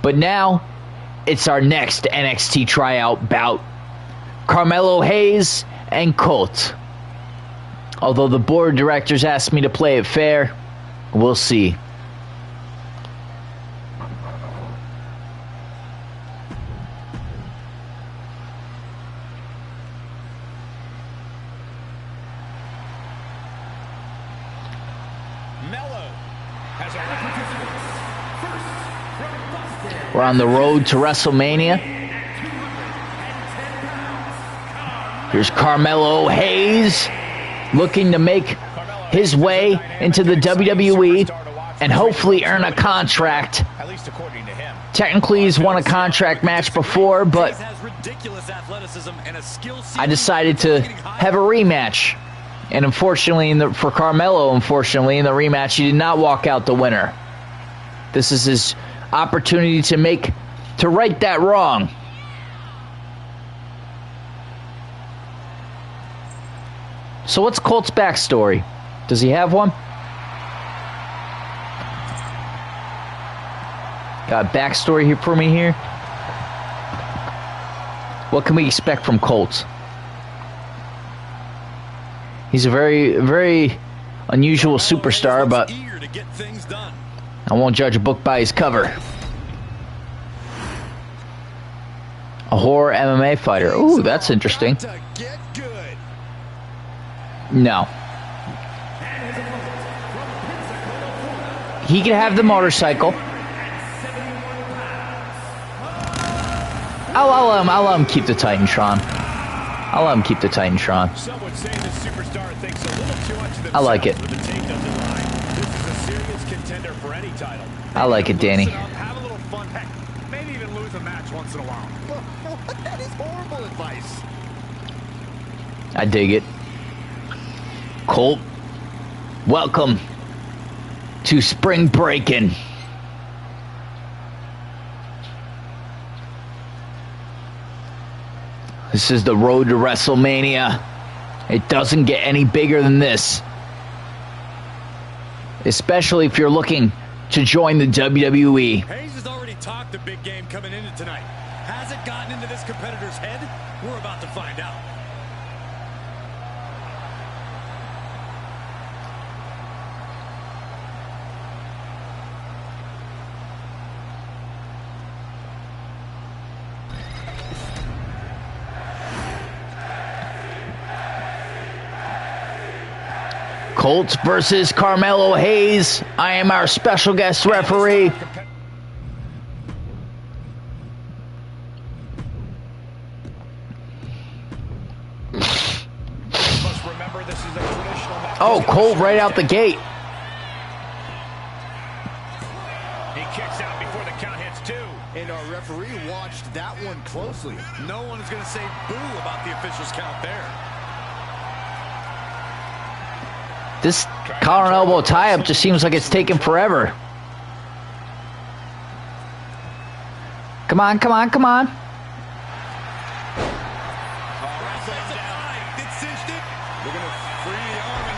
But now, it's our next NXT tryout bout. Carmelo Hayes and Colt. Although the board of directors asked me to play it fair, we'll see. We're on the road to WrestleMania. Here's Carmelo Hayes looking to make his way into the WWE and hopefully earn a contract. Technically, he's won a contract match before, but I decided to have a rematch. And unfortunately, for Carmelo, in the rematch, he did not walk out the winner. This is his opportunity to right that wrong. So what's Colt's backstory? Does he have one? Got a backstory here for me here? What can we expect from Colt? He's a very, very unusual superstar, but I won't judge a book by his cover. A horror MMA fighter. Ooh, that's interesting. No. He can have the motorcycle. I'll let him keep the Titantron. I'll let him keep the Titantron. Some would say the superstar thinks a little too much of I like it. themselves, but the tape doesn't lie. This is a serious contender for any title. I like it, Danny. Have a little fun. Heck, maybe even lose a match once in a while. That is horrible advice. I dig it. Colt, welcome to Spring Breakin'. This is the road to WrestleMania. It doesn't get any bigger than this. Especially if you're looking to join the WWE. Hayes has already talked a big game coming into tonight. Has it gotten into this competitor's head? We're about to find out. Colt versus Carmelo Hayes. I am our special guest referee. Oh, Colt right out the gate. He kicks out before the count hits 2. And our referee watched that one closely. No one is going to say boo about the official's count there. This collar and elbow tie-up just seems like it's taking forever. Come on, come on, come on.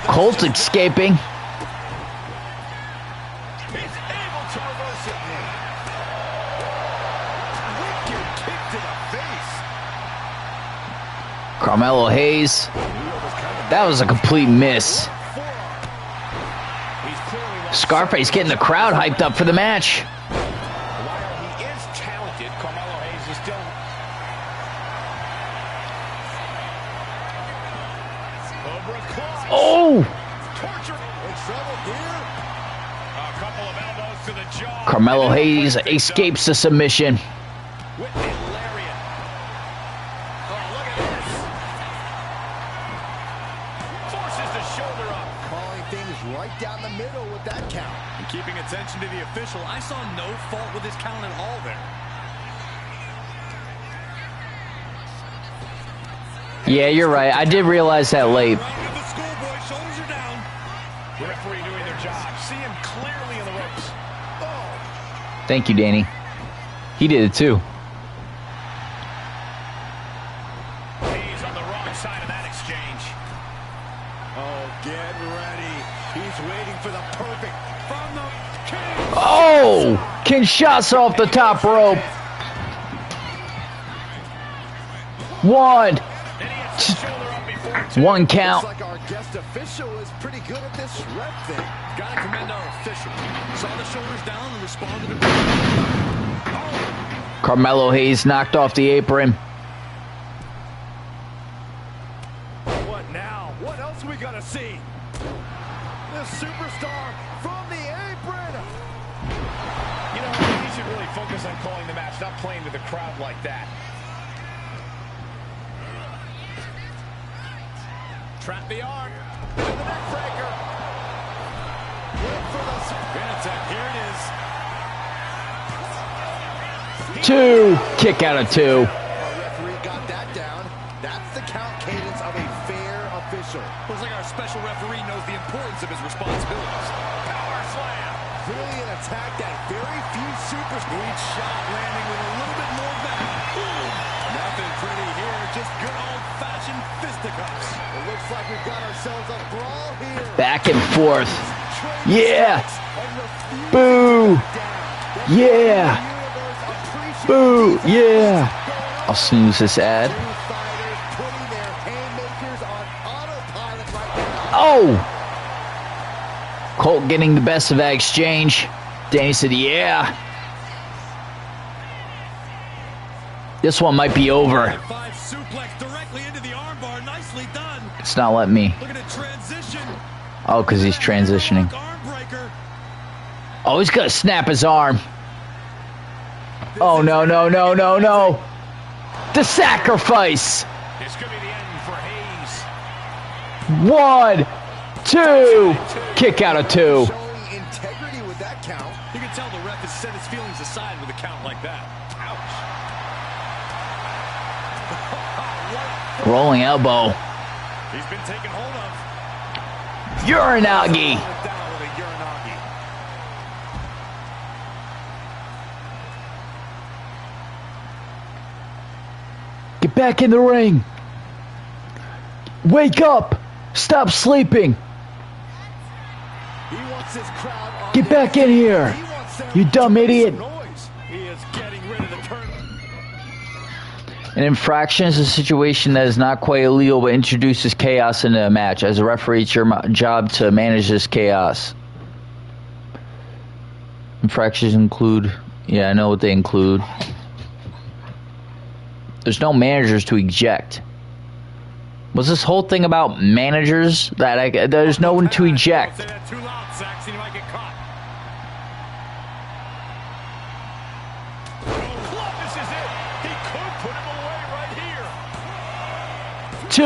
Colt's escaping. He's able to reverse Carmelo Hayes. That was a complete miss. Scarface getting the crowd hyped up for the match. While he is talented, Carmelo Hayes is still... Oh! Torture. In trouble here. A couple of elbows to the jaw. Carmelo Hayes escapes the submission. With the lariat. Oh, look at this. Forces the shoulder up. Calling things right down the middle with that count. And keeping attention to the official, I saw no fault with his count at all there. Yeah, you're right. I did realize that late. The schoolboy shoulders are down. The referee doing their job. See him clearly in the ropes. Oh. Thank you, Danny. He did it too. He's on the wrong side of that exchange. Oh, get ready. He's waiting for the perfect From the king. Oh! Kinshasa off the top rope. One. And he hits the shoulder up before two. One count. Looks like our guest official is pretty good at this ref thing. Gotta commend our official. Saw the shoulders down and responded to Carmelo Hayes knocked off the apron. What now? What else we gotta see? The superstar from the apron. You know, he should really focus on calling the match, not playing to the crowd like that. trap the arm. To the neck breaker. Wait for the Pin attempt. Here it is. Two. Kick out of two. Our referee got that down. That's the count cadence of a fair official. Looks like our special referee knows the importance of his responsibilities. Power slam. Clearly an attack that very few superstars. Each shot landing with a little bit more venom. Nothing pretty here, just good old-fashioned fisticuffs. It looks like we've got ourselves a brawl here. Back and forth. Yeah. Boo. Yeah. Boo. Yeah. I'll snooze this ad. Oh. Colt getting the best of that exchange. Danny said, yeah. This one might be over. Five suplex directly into the armbar. Nicely done. It's not letting me. Look at it transition. Oh, because he's transitioning. Arm breaker. Oh, he's going to snap his arm. Oh, no, no, no, no, no. The sacrifice. This could be the end for Hayes. 1, 2. Kick out of two. Showing integrity with that count. You can tell the ref has set his feelings aside with a count like that. Ouch. Rolling elbow. He's been taken hold of. Uranagi. Down with a Uranagi. Get back in the ring. Wake up. Stop sleeping. He wants his crowd on Get back in here. He wants them You dumb to make idiot. some noise. He is getting rid of the turn. An infraction is a situation that is not quite illegal but introduces chaos into a match. As a referee, it's your job to manage this chaos. Infractions include... Yeah, I know what they include. There's no managers to eject. Was this whole thing about managers? There's no one to eject. Say that too loud, Saxon. You might get caught. Oh, this is it. He could put him away right here. 2.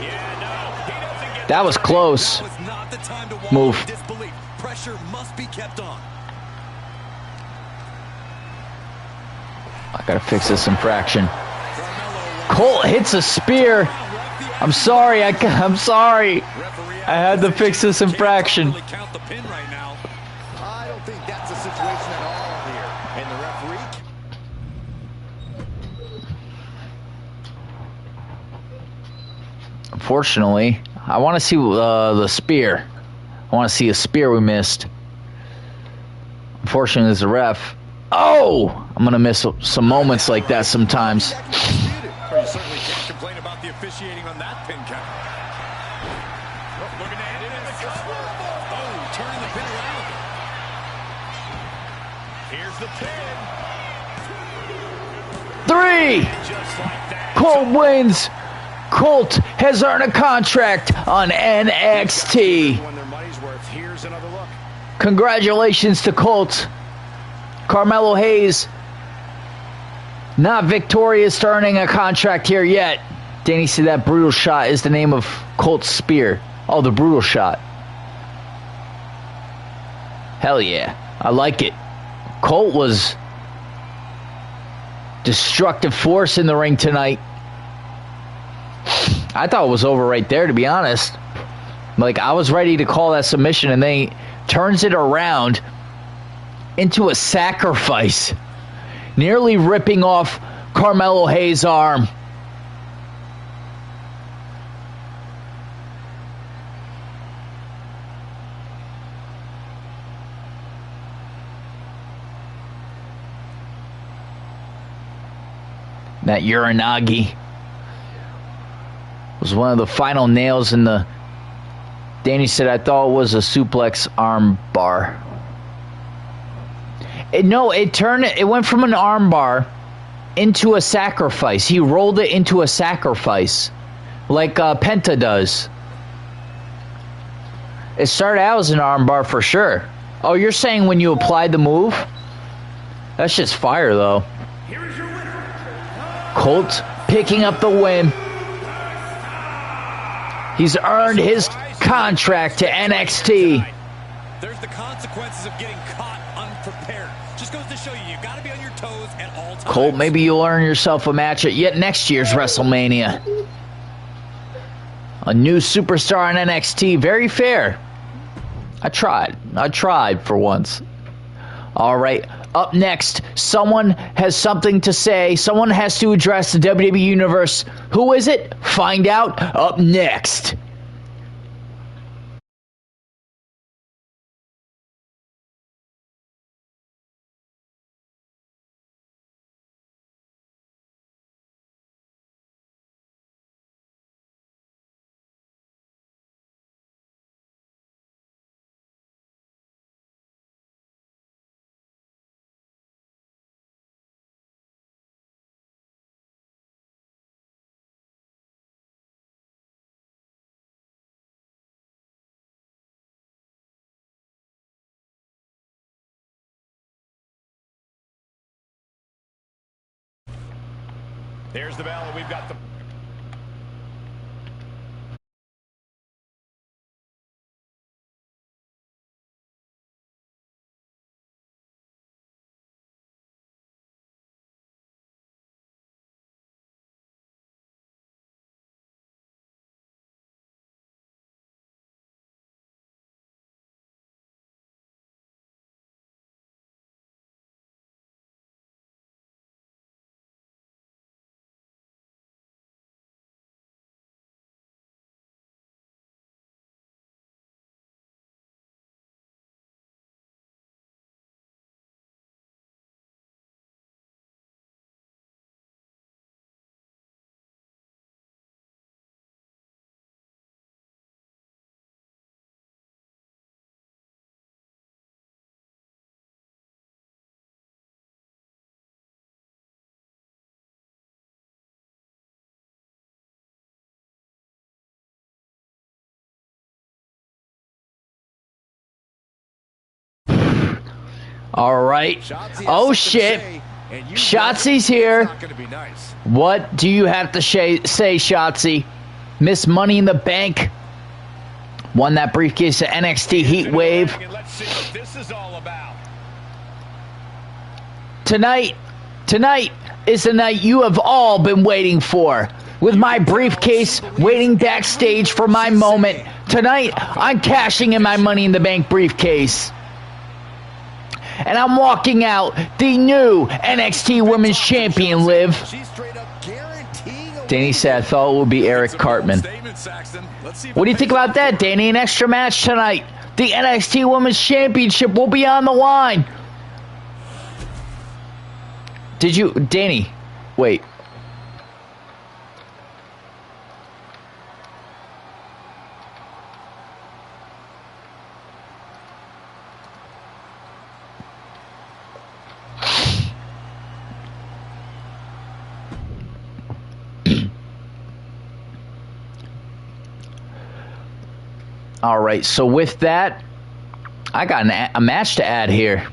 Yeah, no, he doesn't get That was close. Now is not the time to wallow Move. in disbelief. Pressure must be kept on. I gotta fix this infraction. Colt hits a spear. I'm sorry. I'm sorry. I had to fix this infraction. Can't count the pin right now. I don't think that's a situation at all here. And the referee. Unfortunately, I want to see the spear. I want to see a spear we missed. Unfortunately, as a ref. Oh! I'm going to miss some moments like that sometimes. You certainly can't complain about the officiating on that pin count. Looking to end it in the cover. Oh, turning the pin around. Here's the pin. 3. Just like that. Colt wins. Colt has earned a contract on NXT. When their money's worth, here's another look. Congratulations to Colt. Carmelo Hayes not victorious to earning a contract here yet. Danny said that brutal shot is the name of Colt's spear. Oh, the brutal shot. Hell yeah. I like it. Colt was destructive force in the ring tonight. I thought it was over right there, to be honest. Like, I was ready to call that submission, and then he turns it around into a sacrifice, nearly ripping off Carmelo Hayes' arm. That Uranagi was one of the final nails in the... Danny said, I thought it was a suplex arm bar. It went from an arm bar into a sacrifice. He rolled it into a sacrifice, like Penta does. It started out as an arm bar for sure. Oh, you're saying when you applied the move? That's just fire, though. Colt picking up the win. He's earned his contract to NXT. There's the consequences of getting caught unprepared. Just goes to show you got to be on your toes at all times. Colt, maybe you'll earn yourself a match at yet next year's WrestleMania. A new superstar on NXT. Very fair. I tried for once. All right. Up next, someone has something to say. Someone has to address the WWE Universe. Who is it? Find out up next. There's the bell, and we've got the... All right. Oh, shit. Shotzi's here. What do you have to say, Shotzi? Miss Money in the Bank won that briefcase at NXT Heat Wave. Tonight is the night you have all been waiting for. With my briefcase waiting backstage for my moment. Tonight, I'm cashing in my Money in the Bank briefcase. And I'm walking out the new NXT Women's Champion, Liv. Danny said, I thought it would be Eric Cartman. What do you think about that, Danny? An extra match tonight. The NXT Women's Championship will be on the line. Did you... Danny, wait. All right, so with that, I got a match to add here.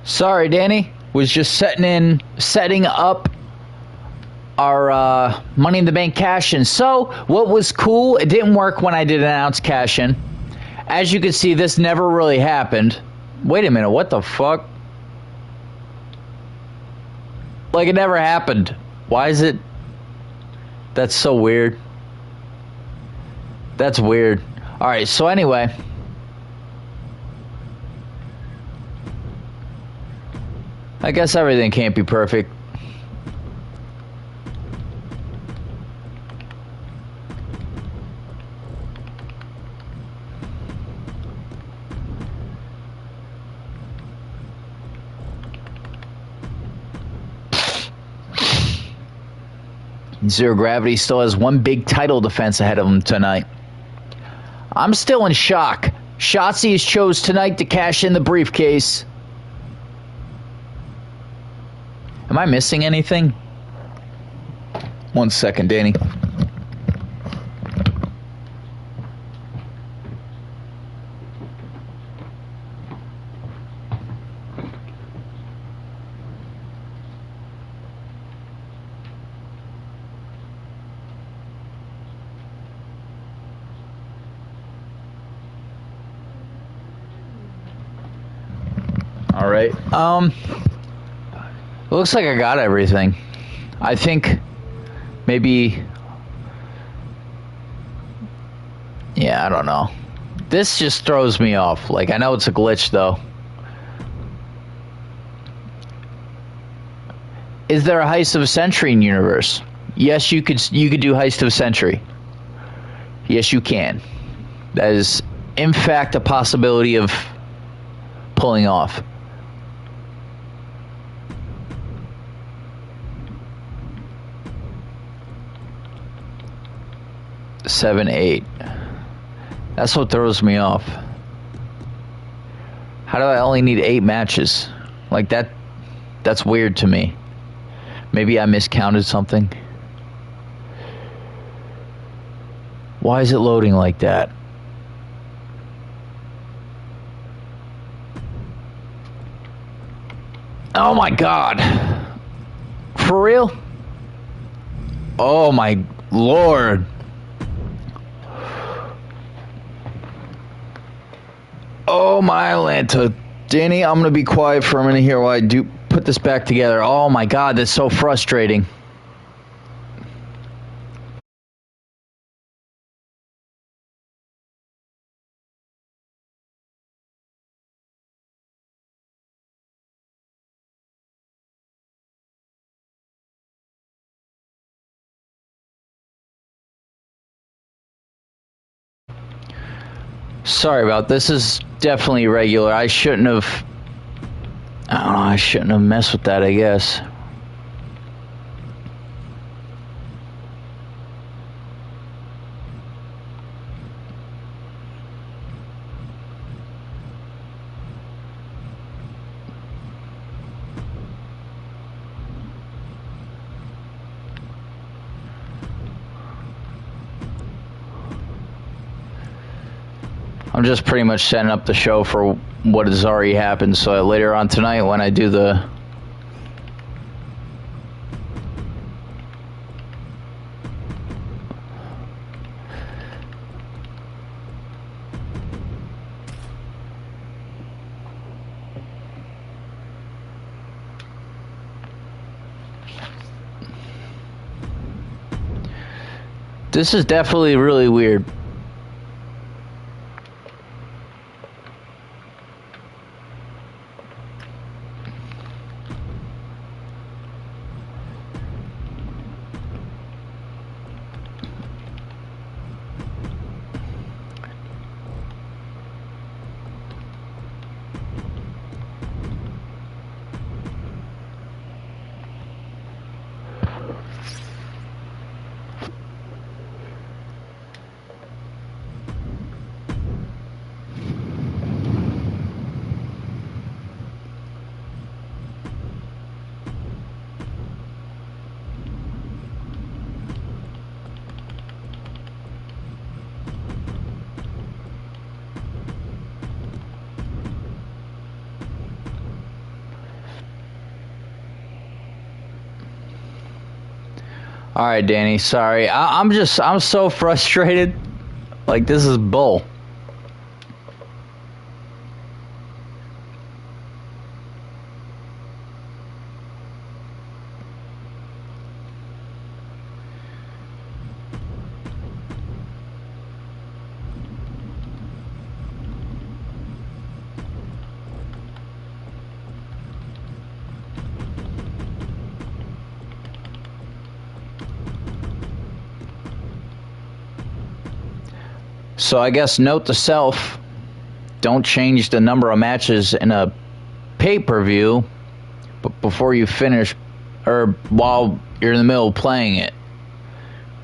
Sorry, Danny. Was just setting up our Money in the Bank cash-in. So, what was cool, it didn't work when I did announce cash-in. As you can see, this never really happened. Wait a minute, what the fuck? Like, it never happened. Why is it? That's so weird. That's weird. Alright, so anyway. I guess everything can't be perfect. Zero Gravity still has one big title defense ahead of him tonight. I'm still in shock. Shotzi has chose tonight to cash in the briefcase. Am I missing anything? 1 second, Danny. All right. It looks like I got everything. I think maybe... Yeah, I don't know. This just throws me off. Like, I know it's a glitch, though. Is there a Heist of a Century in universe? Yes, you could do Heist of a Century. Yes, you can. That is, in fact, a possibility of pulling off. Seven, 8. That's what throws me off. How do I only need 8 matches? Like that, that's weird to me. Maybe I miscounted something. Why is it loading like that? Oh my God. For real? Oh my Lord. Oh my Atlanta. Danny, I'm gonna be quiet for a minute here while I do put this back together. Oh my God, that's so frustrating. Sorry about this. This is definitely irregular. I shouldn't have... I don't know. I shouldn't have messed with that, I guess. I'm just pretty much setting up the show for what has already happened, so that later on tonight when I do the... This is definitely really weird. All right, Danny, sorry. I'm so frustrated. Like, this is bull. So I guess note to self, don't change the number of matches in a pay-per-view before you finish, or while you're in the middle of playing it,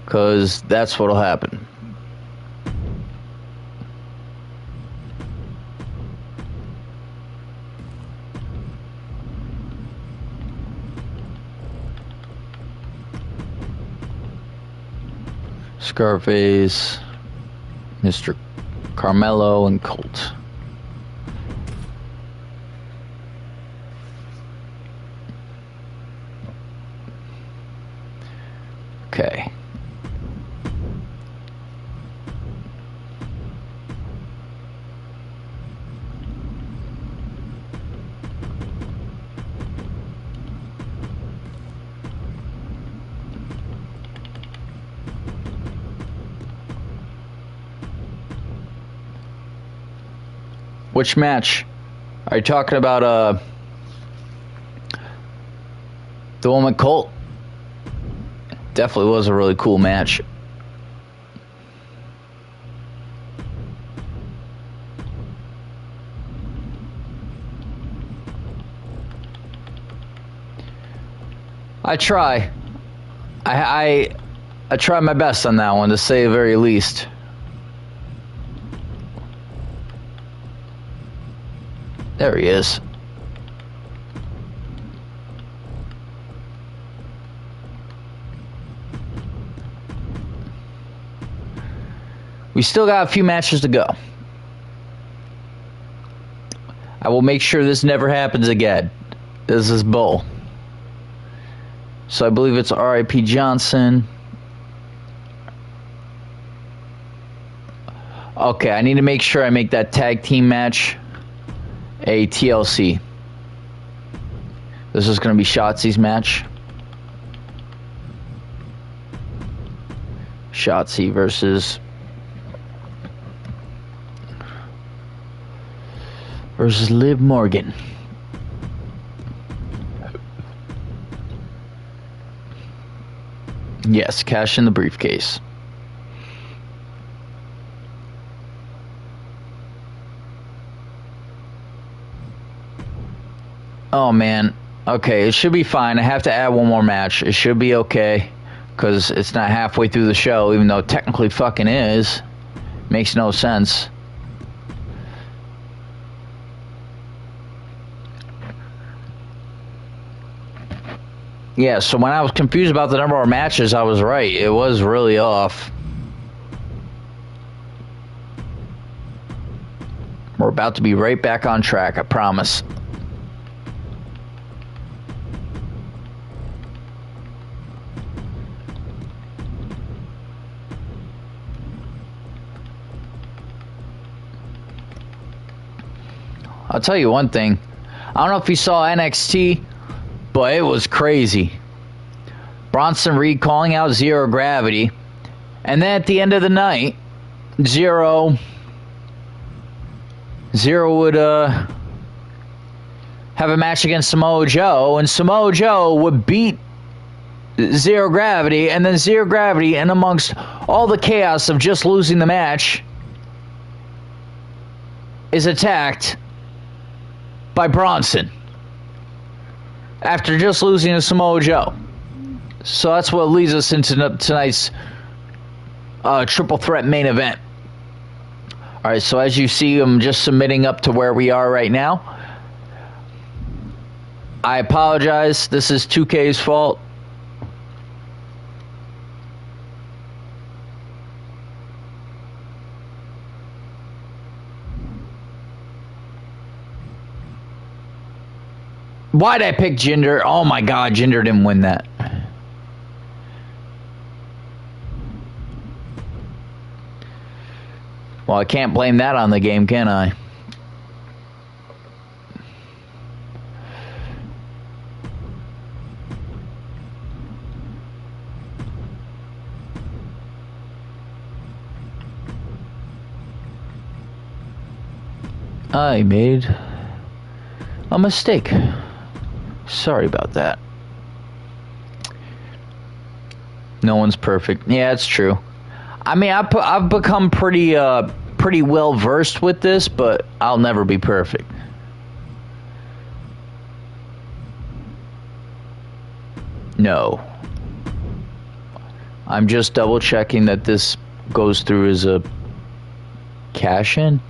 because that's what'll happen. Scarface, Mr. Carmelo, and Colt. Okay. Which match? Are you talking about the one with Colt? Definitely was a really cool match. I try. I try my best on that one, to say the very least. There he is. We still got a few matches to go. I will make sure this never happens again. This is bull. So I believe it's R.I.P. Johnson. Okay, I need to make sure I make that tag team match a TLC. This is going to be Shotzi's match. Shotzi versus Liv Morgan. Yes, cash in the briefcase. Oh, man. Okay, it should be fine. I have to add one more match. It should be okay. Because it's not halfway through the show, even though it technically fucking is. Makes no sense. Yeah, so when I was confused about the number of matches, I was right. It was really off. We're about to be right back on track, I promise. I'll tell you one thing. I don't know if you saw NXT, but it was crazy. Bronson Reed calling out Zero Gravity. And then at the end of the night, Zero would have a match against Samoa Joe, and Samoa Joe would beat Zero Gravity, and then Zero Gravity, and amongst all the chaos of just losing the match, is attacked by Bronson after just losing to Samoa Joe. So that's what leads us into tonight's triple threat main event. Alright, so as you see, I'm just submitting up to where we are right now. I apologize. This is 2K's fault. Why'd I pick Jinder? Oh my god, Jinder didn't win that. Well, I can't blame that on the game, can I? I made a mistake. Sorry about that. No one's perfect. Yeah, it's true. I mean, I've become pretty well versed with this, but I'll never be perfect. No. I'm just double checking that this goes through as a cash-in.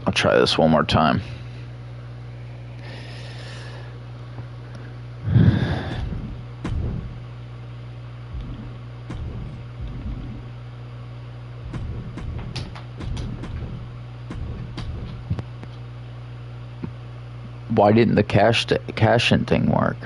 I'll try this one more time. Why didn't the cash-in thing work?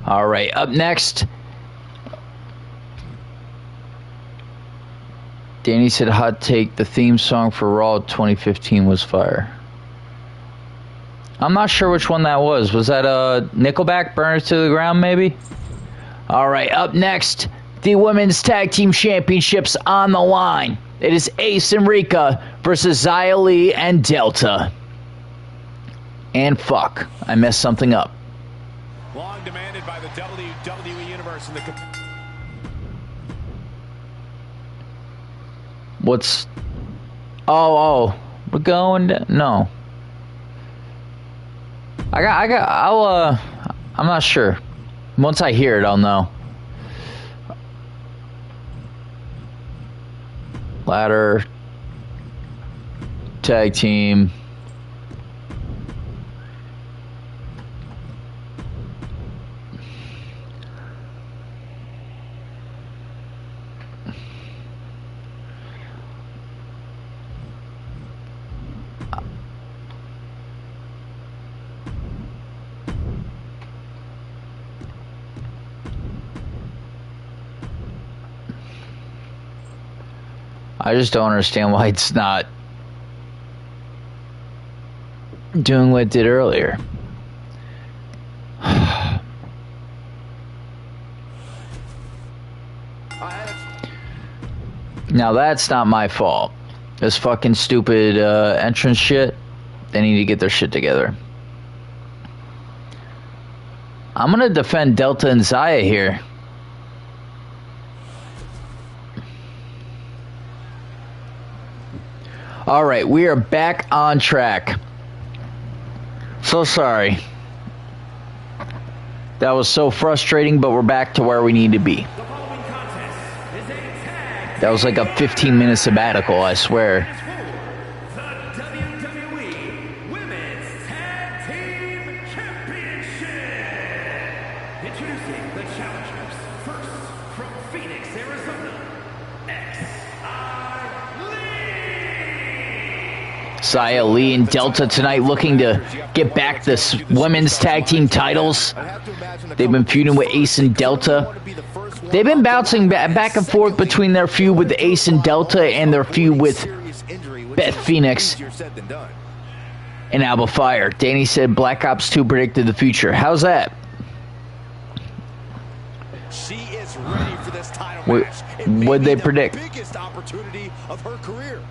All right, up next, Danny said, hot take, the theme song for Raw 2015 was fire. I'm not sure which one that was. Was that Nickelback, Burn It to the Ground, maybe? All right, up next, the Women's Tag Team Championships on the line. It is Ace and Rika versus Xia Li and Delta. And fuck, I messed something up. Long demanded by the WWE Universe and the... What's... Oh, we're going to... No. I'm not sure. Once I hear it, I'll know. Ladder. Tag team. I just don't understand why it's not doing what it did earlier. Now that's not my fault. This fucking stupid entrance shit, they need to get their shit together. I'm gonna defend Delta and Zaya here. Alright, we are back on track. So sorry. That was so frustrating, but we're back to where we need to be. That was like a 15-minute sabbatical, I swear. The WWE Women's Tag Team Championship. Introducing the challengers. First, from Phoenix, Arizona, Xia Li and Delta tonight looking to get back this women's tag team titles. They've been feuding with Ace and Delta. They've been bouncing back and forth between their feud with Ace and Delta and their feud with Beth Phoenix and Alba Fire. Danny said Black Ops 2 predicted the future. How's that? She is ready for this title match. What'd they predict? Biggest opportunity of her career.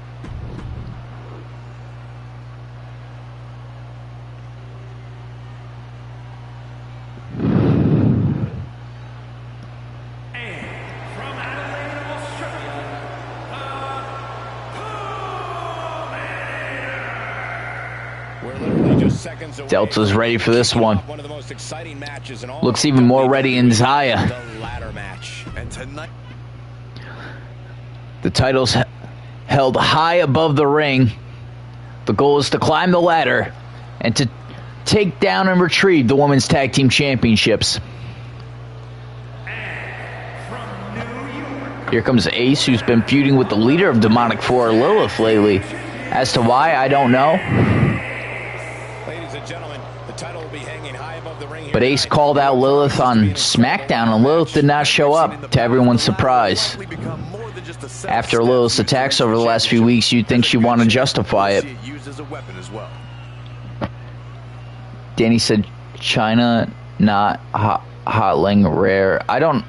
Delta's ready for this one. Looks even more ready in Xia. The title's held high above the ring. The goal is to climb the ladder and to take down and retrieve the Women's Tag Team Championships. Here comes Ace, who's been feuding with the leader of Demonic 4, Lilith, lately. As to why, I don't know. But Ace called out Lilith on SmackDown, and Lilith did not show up, to everyone's surprise. After Lilith's attacks over the last few weeks, you'd think she'd want to justify it. Danny said China, not hotling rare. I don't...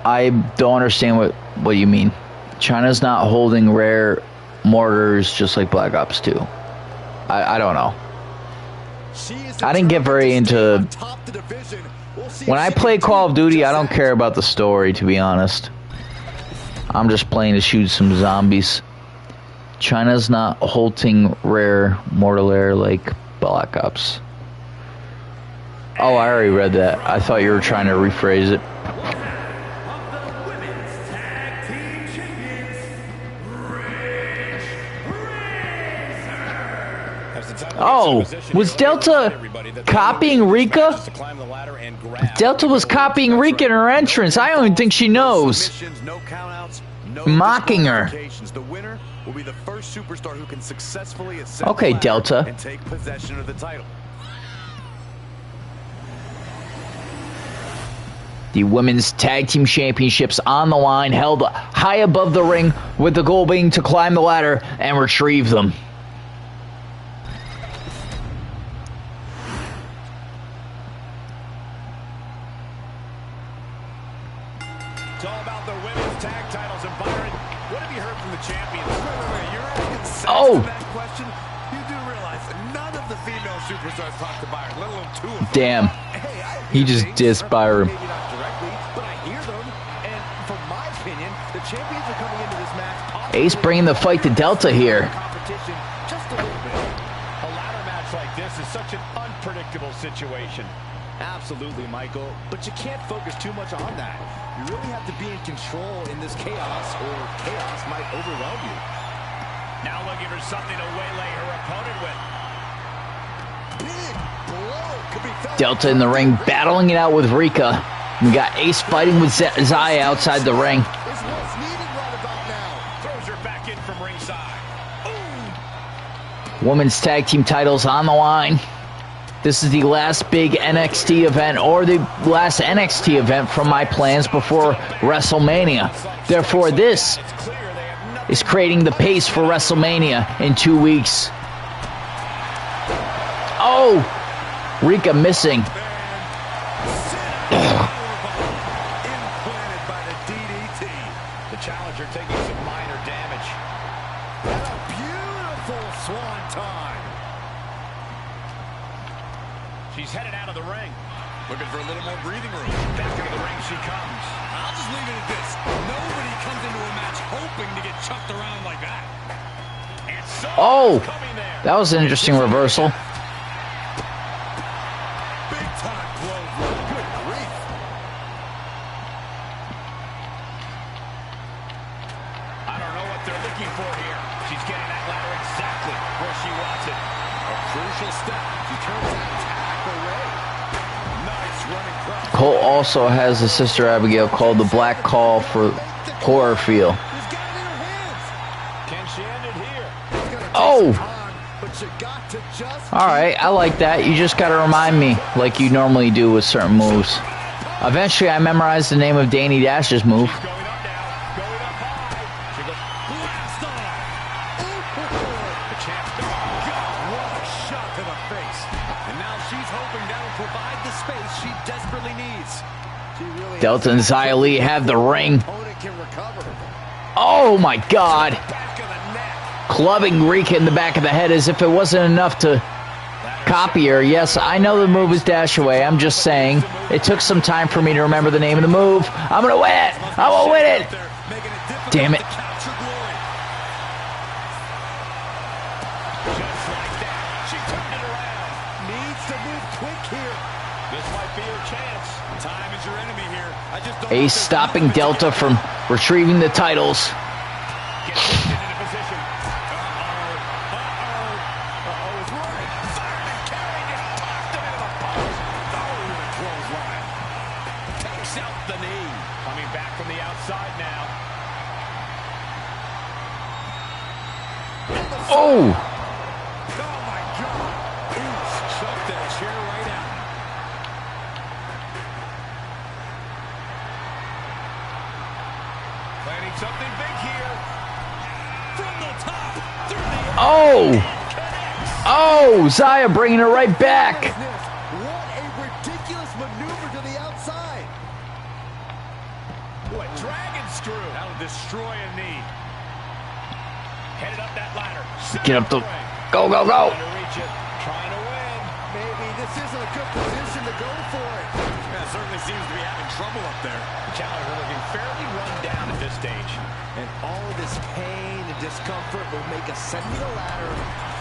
I don't understand what you mean. China's not holding rare mortars just like Black Ops 2. I don't know. I didn't get very into... When I play Call of Duty, I don't care about the story, to be honest. I'm just playing to shoot some zombies. China's not holding rare mortal air like Black Ops. Oh, I already read that. I thought you were trying to rephrase it. Oh, was Delta copying Rika? Delta was copying Rika in her entrance. I don't even think she knows. Mocking her. Okay, Delta. The Women's Tag Team Championships on the line, held high above the ring, with the goal being to climb the ladder and retrieve them. It's all about the women's tag titles. And Byron, what have you heard from the champions? You're asking sense to that question. You do realize that none of the female superstars talk to Byron, let alone two of them. Damn. He just dissed Byron. Maybe not directly, but I hear them. And from my opinion, the champions are coming into this match. Ace bringing the fight to Delta here. Competition just a little bit. A ladder match like this is such an unpredictable situation. Absolutely, Michael, but you can't focus too much on that. You really have to be in control in this chaos, or chaos might overwhelm you. Now looking for something to waylay her opponent with. Big blow could be felt. Delta in the ring, battling it out with Rika. We got Ace fighting with Xia outside the ring. Is what's needed right about now. Throws her back in from ringside. Women's Tag Team titles on the line. This is the last big NXT event, or the last NXT event from my plans before WrestleMania. Therefore, this is creating the pace for WrestleMania in 2 weeks. Oh! Rika missing. Implanted by the DDT. The challenger taking some minor damage. And a beautiful swanton. She's headed out of the ring. Looking for a little more breathing room. Back into the ring she comes. I'll just leave it at this. Nobody comes into a match hoping to get chucked around like that. And so Oh! coming there. That was an interesting reversal. Big time clothesline. Good grief. I don't know what they're looking for here. She's getting that ladder exactly where she wants it. A crucial step. She turns that attack away. Nice running cross. Cole also has a sister Abigail called the Black Call for Horror Feel. She's got it in her hands. Can she end it here? Oh! But you got to just Alright, I like that. You just gotta remind me, like you normally do with certain moves. Eventually, I memorized the name of Danny Dash's move. Going up now. Going up high. She goes blast off. The champ. God, what a shot to the face. And now she's hoping that'll provide the space she desperately needs. She really Delta and Xia Li have the ring. opponent can recover. Oh my god! Back of the neck. Clubbing Rika in the back of the head as if it wasn't enough to copy her. Yes, I know the move is dash away. I'm just saying, it took some time for me to remember the name of the move. I'm gonna win it! I'm gonna win it! They're making it difficult Damn it. to capture glory. Just like that. She turned it around. Needs to move quick here. This might be her chance. Time is your enemy here. I just don't Ace stopping Delta from retrieving the titles. Gets lifted into position. Is running. Fireman carry just locked him into the post. Oh, the clothesline. Takes out the knee. Coming back from the outside now. Oh! Oh, my God. Oof. Choked that chair right out. Planning something big here. from the top. Through the Oh! Oh! Xia bringing her right back. What a ridiculous maneuver to the outside. What dragon screw. That'll destroy a knee. Headed up that ladder. Get up the... Go, go, go! Trying to reach it. Trying to win. Maybe this isn't a good position to go for it. Yeah, certainly seems to be having trouble up there. The challenger looking fairly run down at this stage. And all of this pain and discomfort will make ascending the ladder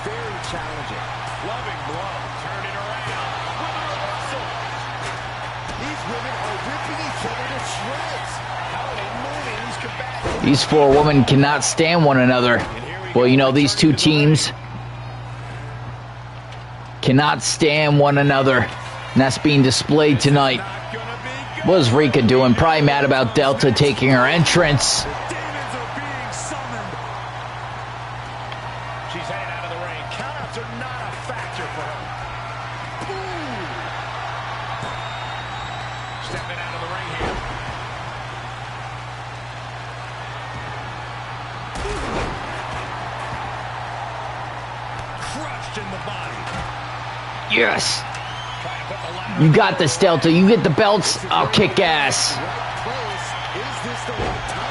very challenging. Loving blow. Turn it around. With a reversal. These women are ripping each other to shreds. How are they moving? These combatants. These four women cannot stand one another. Well, you know, these two teams cannot stand one another. And that's being displayed tonight. Not gonna be good. What is Rika doing? Probably mad about Delta taking her entrance. Demons are being summoned. She's headed out of the ring. Countouts are not a factor for her. Ooh. Stepping out of the ring here. Crushed in the body. Yes. Trying to put the ladder. You got this, Delta. You get the belts. I'll kick ass. Right place. Is this the right time?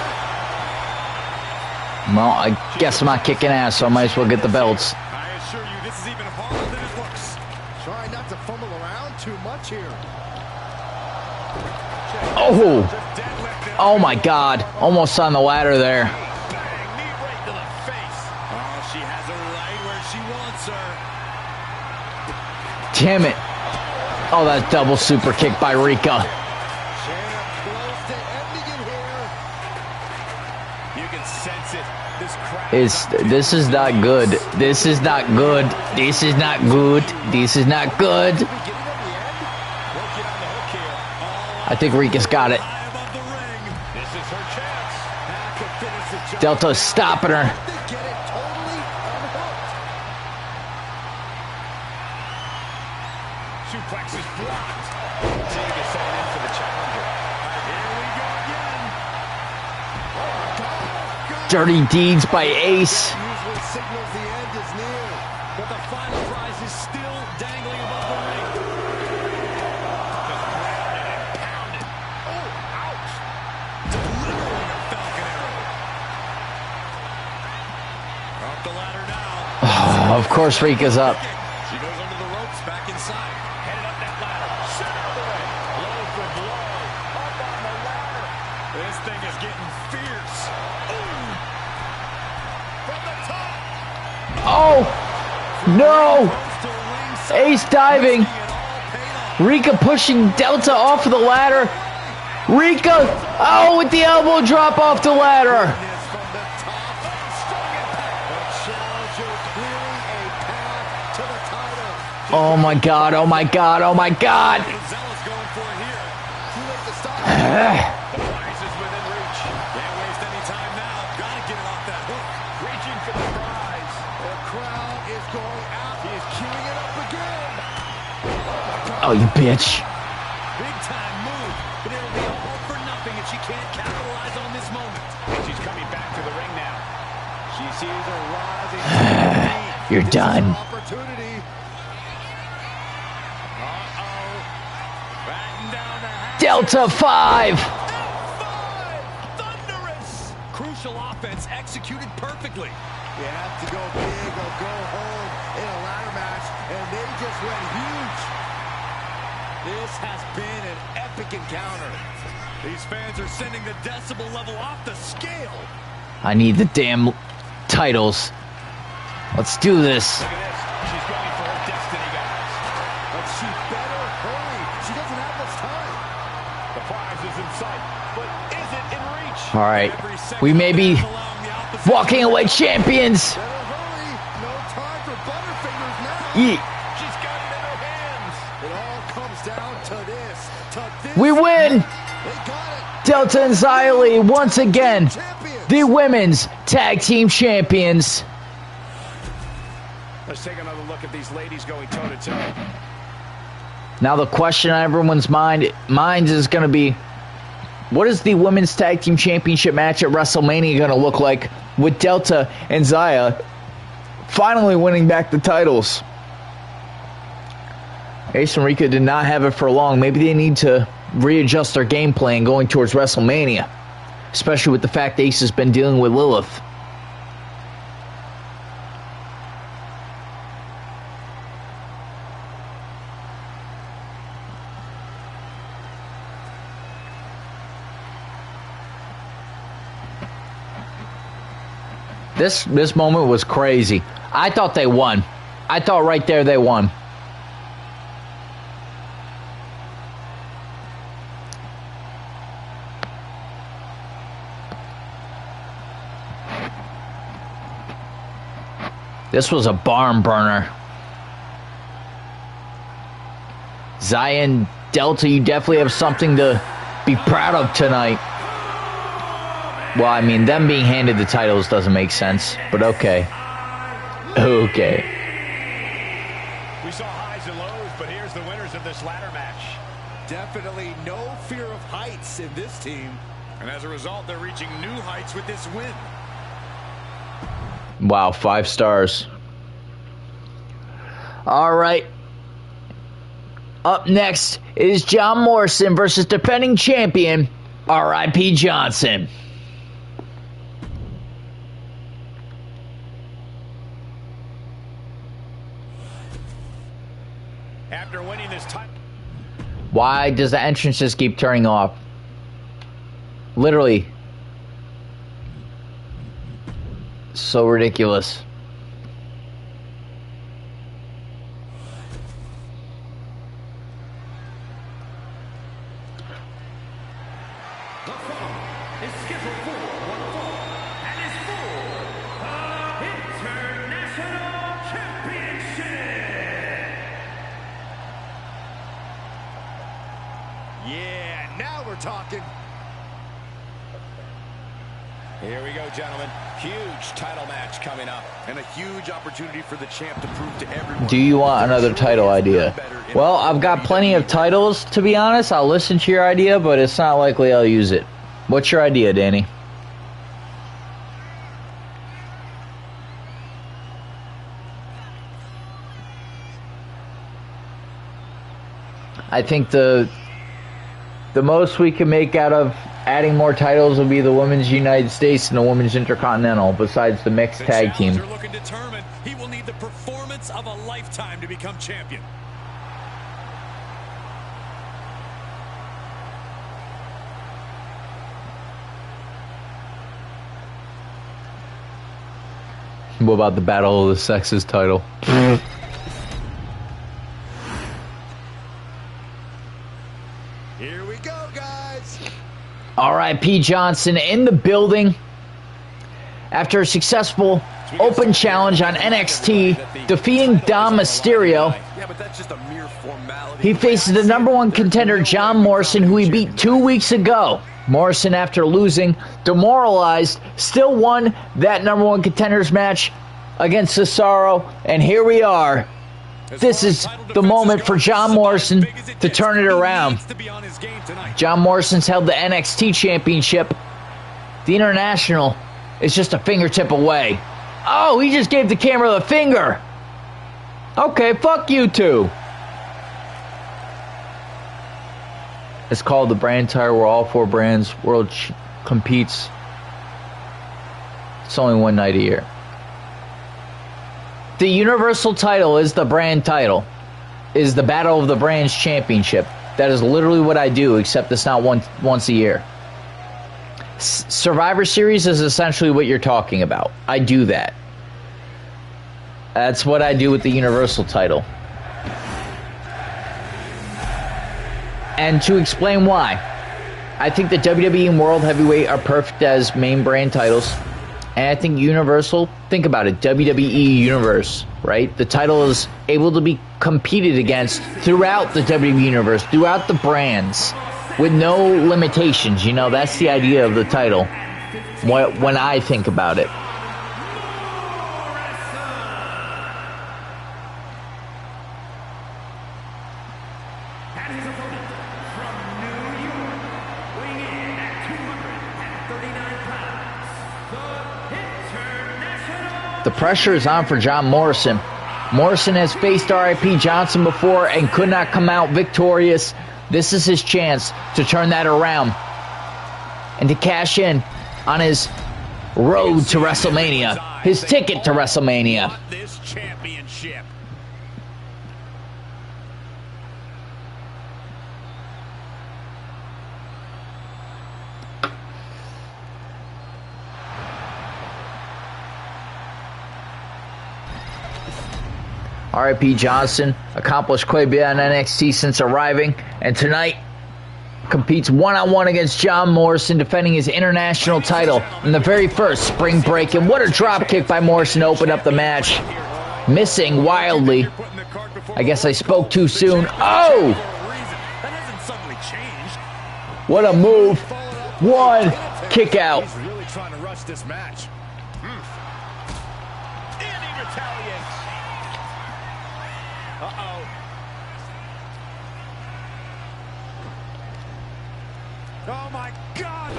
Well, I guess I'm not kicking ass, so I might as well get the belts. I assure you, this is even harder than it looks. Try not to fumble around too much here. Oh! Just deadlifted. Oh my god. Almost on the ladder there. Bang. Knee right to the face. Oh, she has her right where she wants her. Damn it. Oh, that double super kick by Rika. Champ close to ending it here. You can sense it. This crowd. This is not good. This is not good. This is not good. This is not good. Beginning of the end. Working on the hook here. I think Rika's got it. High above the ring. This is her chance. That could finish the job. Delta's stopping her. They get it totally unhooked. suplex is blocked. Seeing to set it in for the challenger. Here we go again. Dirty deeds by Ace. Usually signals the end is near. But the final prize is still dangling above the ring. Just grounded and pounded. Oh, ouch. Delivering a Falcon Arrow. Up the ladder now. Of course Rika's up. She goes under the ropes, back inside. Headed up that ladder. Center of the ring. Blow for blow. Up on the ladder. This thing is getting fierce. Ooh. From the top. Oh, no. Ace diving. Rika pushing Delta off of the ladder. Rika, oh, with the elbow drop off the ladder. From the top. Strong impact. The challenger clearing a path to the title. Oh my God, oh my God, oh my God. Zella's going for it here. Too late to stop. The prize is within reach. Can't waste any time now. Gotta get it off that hook. Reaching for the prize. The crowd is going out. He is queuing it up again. Oh, you bitch. Big time move, but it'll be all for nothing if she can't capitalize on this moment. And she's coming back to the ring now. She sees her rising to her feet. You're done. Opportunity. Uh-oh. Batting down the hatch. Delta 5. Thunderous! Crucial offense executed perfectly. You have to go big or go home in a ladder match, and they just went huge. This has been an epic encounter. These fans are sending the decibel level off the scale. I need the damn titles. Let's do this. Look at this. She's going for her destiny, guys. But she better hurry. She doesn't have much time. The prize is in sight, but is it in reach? All right. Every second We may be allowing the opposition walking away champions. Better hurry. No time for butterfingers now. Ye- She's got it in her hands. It all comes down to this. We win. They got it. Delta and Xylee once again, Champions. the women's tag team champions. Let's take another look at these ladies going toe-to-toe. Now the question on everyone's minds is going to be, what is the women's tag team championship match at WrestleMania going to look like with Delta and Xia finally winning back the titles? Ace and Rika did not have it for long. Maybe they need to readjust their game plan going towards WrestleMania, especially with the fact Ace has been dealing with Lilith. This moment was crazy. I thought they won. I thought right there they won. This was a barn burner. Xia and Delta, you definitely have something to be proud of tonight. Well, I mean, them being handed the titles doesn't make sense, but okay. Okay. We saw highs and lows, but here's the winners of this ladder match. Definitely no fear of heights in this team. And as a result, they're reaching new heights with this win. Wow, 5 stars. All right. Up next is John Morrison versus defending champion R.I.P. Johnson. After winning this title. Why does the entrance just keep turning off? Literally. So ridiculous. The following is scheduled for one fall and is for the International Championship. Yeah, now we're talking. Here we go, gentlemen. Huge title match coming up, and a huge opportunity for the champ to prove to everyone. Do you want another title idea? Well, I've got plenty of titles, to be honest. I'll listen to your idea, but it's not likely I'll use it. What's your idea, Danny? I think the most we can make out of adding more titles will be the Women's United States and the Women's Intercontinental, besides the mixed tag team. Looking determined. He will need the performance of a lifetime to become champion. What about the Battle of the Sexes title? Here we go, guys. R.I.P. Johnson in the building. After a successful open challenge on NXT, defeating Dom Mysterio, Yeah, but that's just a mere formality. he faces the #1 contender John Morrison, who he beat 2 weeks ago. Morrison, after losing, demoralized, still won that #1 contenders match against Cesaro, and here we are. This is the moment for John Morrison to turn it around. John Morrison's held the NXT Championship. The International is just a fingertip away. Oh, he just gave the camera the finger. Okay, fuck you two. It's called the brand title where all 4 brands world competes. It's only one night a year. The Universal title is the brand title. Is the Battle of the Brands Championship. That is literally what I do, except it's not once a year. Survivor Series is essentially what you're talking about. I do that. That's what I do with the Universal title. And to explain why, I think the WWE and World Heavyweight are perfect as main brand titles. And I think Universal, think about it, WWE Universe, right? The title is able to be competed against throughout the WWE Universe, throughout the brands, with no limitations. You know, that's the idea of the title when I think about it. The pressure is on for John Morrison. Morrison has faced R.I.P. Johnson before and could not come out victorious. This is his chance to turn that around and to cash in on his road to WrestleMania, his ticket to WrestleMania. This championship. R.I.P. Johnson accomplished quite a bit on NXT since arriving, and tonight competes one-on-one against John Morrison, defending his international title in the very first Spring Break. And what a drop kick by Morrison to open up the match. Missing wildly. I guess I spoke too soon. Oh! What a move. One kick out. He's really trying to rush this match. And he retaliates. Uh-oh. Oh my God!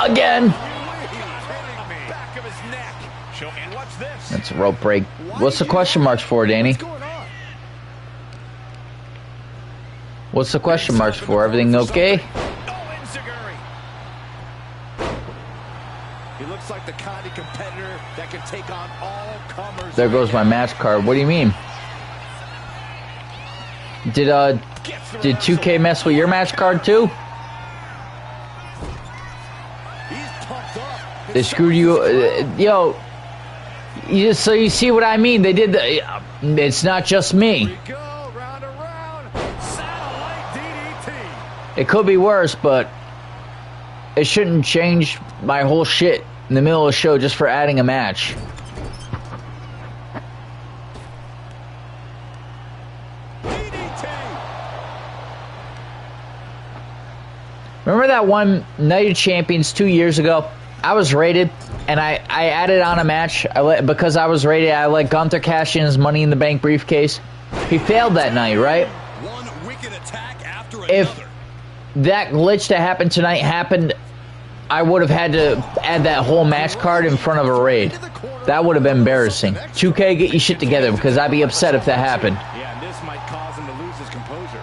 Again. Back of his neck. And what's this? That's a rope break. What's the question marks for, Danny? What's going on? What's the question marks for? Everything okay? He looks like the kind of competitor that can take on all comers. There goes my match card. What do you mean? Did 2K mess with your match card too? He's pumped up. They screwed you, yo. So you see what I mean? They did the. It's not just me. We go round and round. Satellite DDT. It could be worse, but it shouldn't change my whole shit in the middle of the show just for adding a match. Remember that one Night of Champions 2 years ago? I was rated and I added on a match because I was ready. I let Gunther cash in his Money in the Bank briefcase. He failed that night, right? One wicked attack after If another. that glitch that happened tonight happened, I would have had to add that whole match card in front of a raid. That would have been embarrassing. 2K, get your shit together, because I'd be upset if that happened. Yeah, and this might cause him to lose his composure.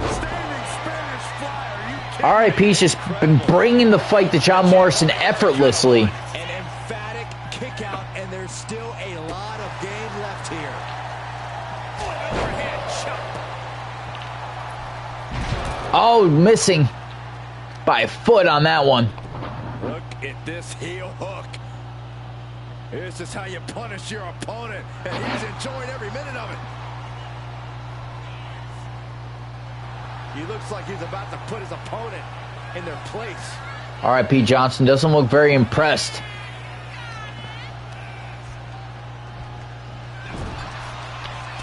Standing Spanish Fly, are you RIP's just been bringing the fight to John Morrison effortlessly. An emphatic kick out, and there's still a lot of game left here. overhead chop? Oh, missing by a foot on that one. Look at this heel hook. This is how you punish your opponent, and he's enjoying every minute of it. He looks like he's about to put his opponent in their place. RIP Johnson doesn't look very impressed.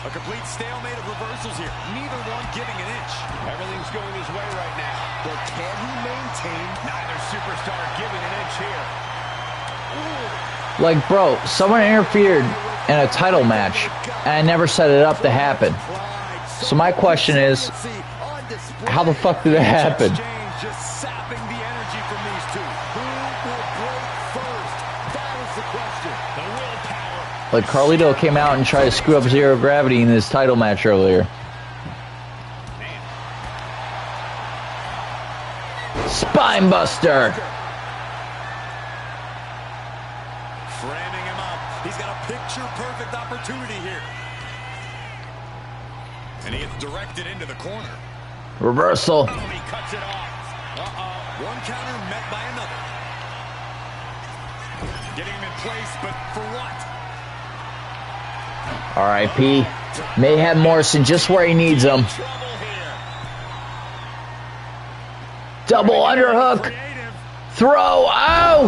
A complete stalemate of reversals here. Neither one giving an inch. Everything's going his way right now. But can he maintain? Neither superstar giving an inch here. Like, bro, someone interfered in a title match, and I never set it up to happen. So my question is, how the fuck did it happen? Exchange just sapping the energy from these two. Who will break first? That is the question. The willpower. Like, Carlito came out and tried to screw up Zero Gravity in his title match earlier. Spine Buster! Framing him up. He's got a picture-perfect opportunity here. And he gets directed into the corner. Reversal. Oh, he cuts it off. Uh-oh. One counter met by another. Getting him in place, but for what? RIP. Mayhem Morrison just where he needs him. Trouble here. Double underhook. Creative. Throw. Oh!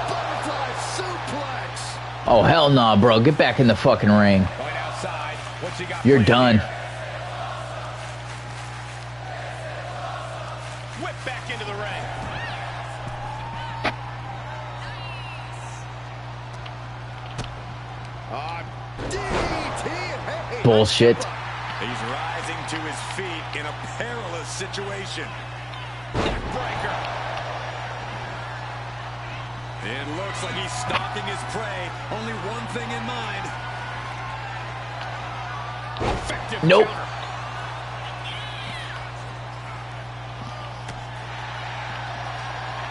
Butterfly suplex. Oh, hell no, bro. Get back in the fucking ring. Point outside. What's he got? You're planned done. here? Whip back into the ring. DDT. Hey. Bullshit. He's rising to his feet in a perilous situation. Neckbreaker. It looks like he's stalking his prey. Only one thing in mind. Effective Nope. counter.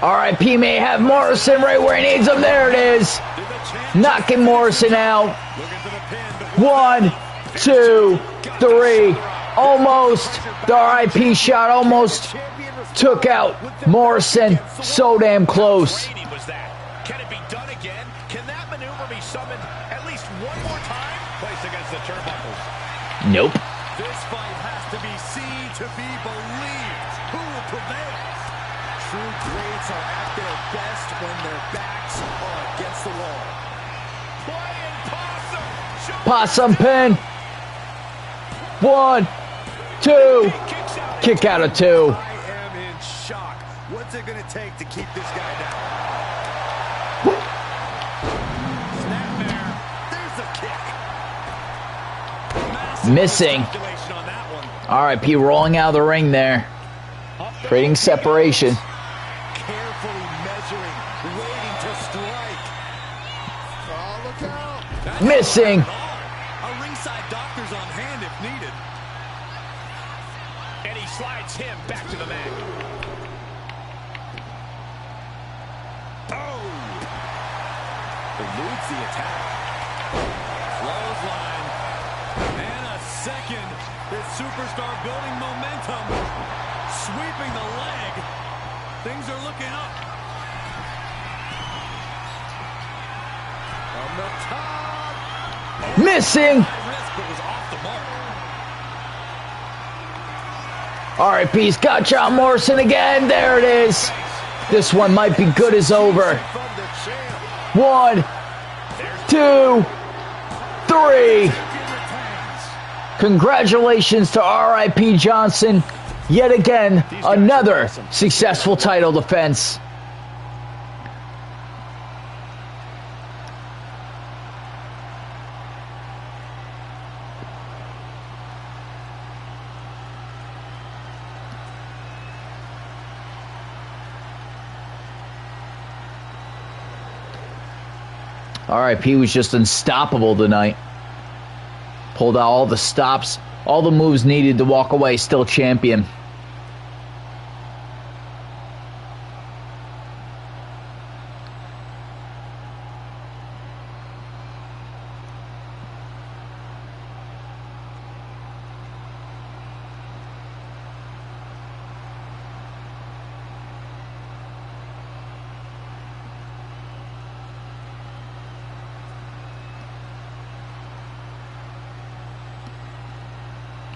RIP may have Morrison right where he needs him. There it is. Did the champ Knocking Morrison out. looking for the pin, but 1, 2, 3. Almost. The RIP shot almost took out Morrison. So damn close. Brady was that. Can it be done again? Can that maneuver be summoned at least one more time? Placed against the turnbuckles. Nope. This fight has to be seen to be believed. Who will prevail? True greats are at their best when their backs are against the wall. Playing possum. Possum pin. 1, 2. Kicks out. Kick out of 2. I am in shock. What's it going to take to keep this guy down? Snapmare. There's a kick. Massive Missing. calculation on that one. RIP rolling out of the ring there. Creating separation. Carefully measuring, waiting to strike. Oh, look out. Missing. A ringside doctor's on hand if needed. And he slides him back to the mat. Oh! Eludes the attack. Clothesline. And a second. This superstar building momentum. Sweeping the leg. Things are looking up. From the top. Missing. High risk, but was off the mark. RIP's got John Morrison again. There it is. This one might be good as over. From the champ. 1, 2, 3. Congratulations to RIP Johnson. Yet again, another successful title defense. RIP was just unstoppable tonight. Pulled out all the stops, all the moves needed to walk away still champion.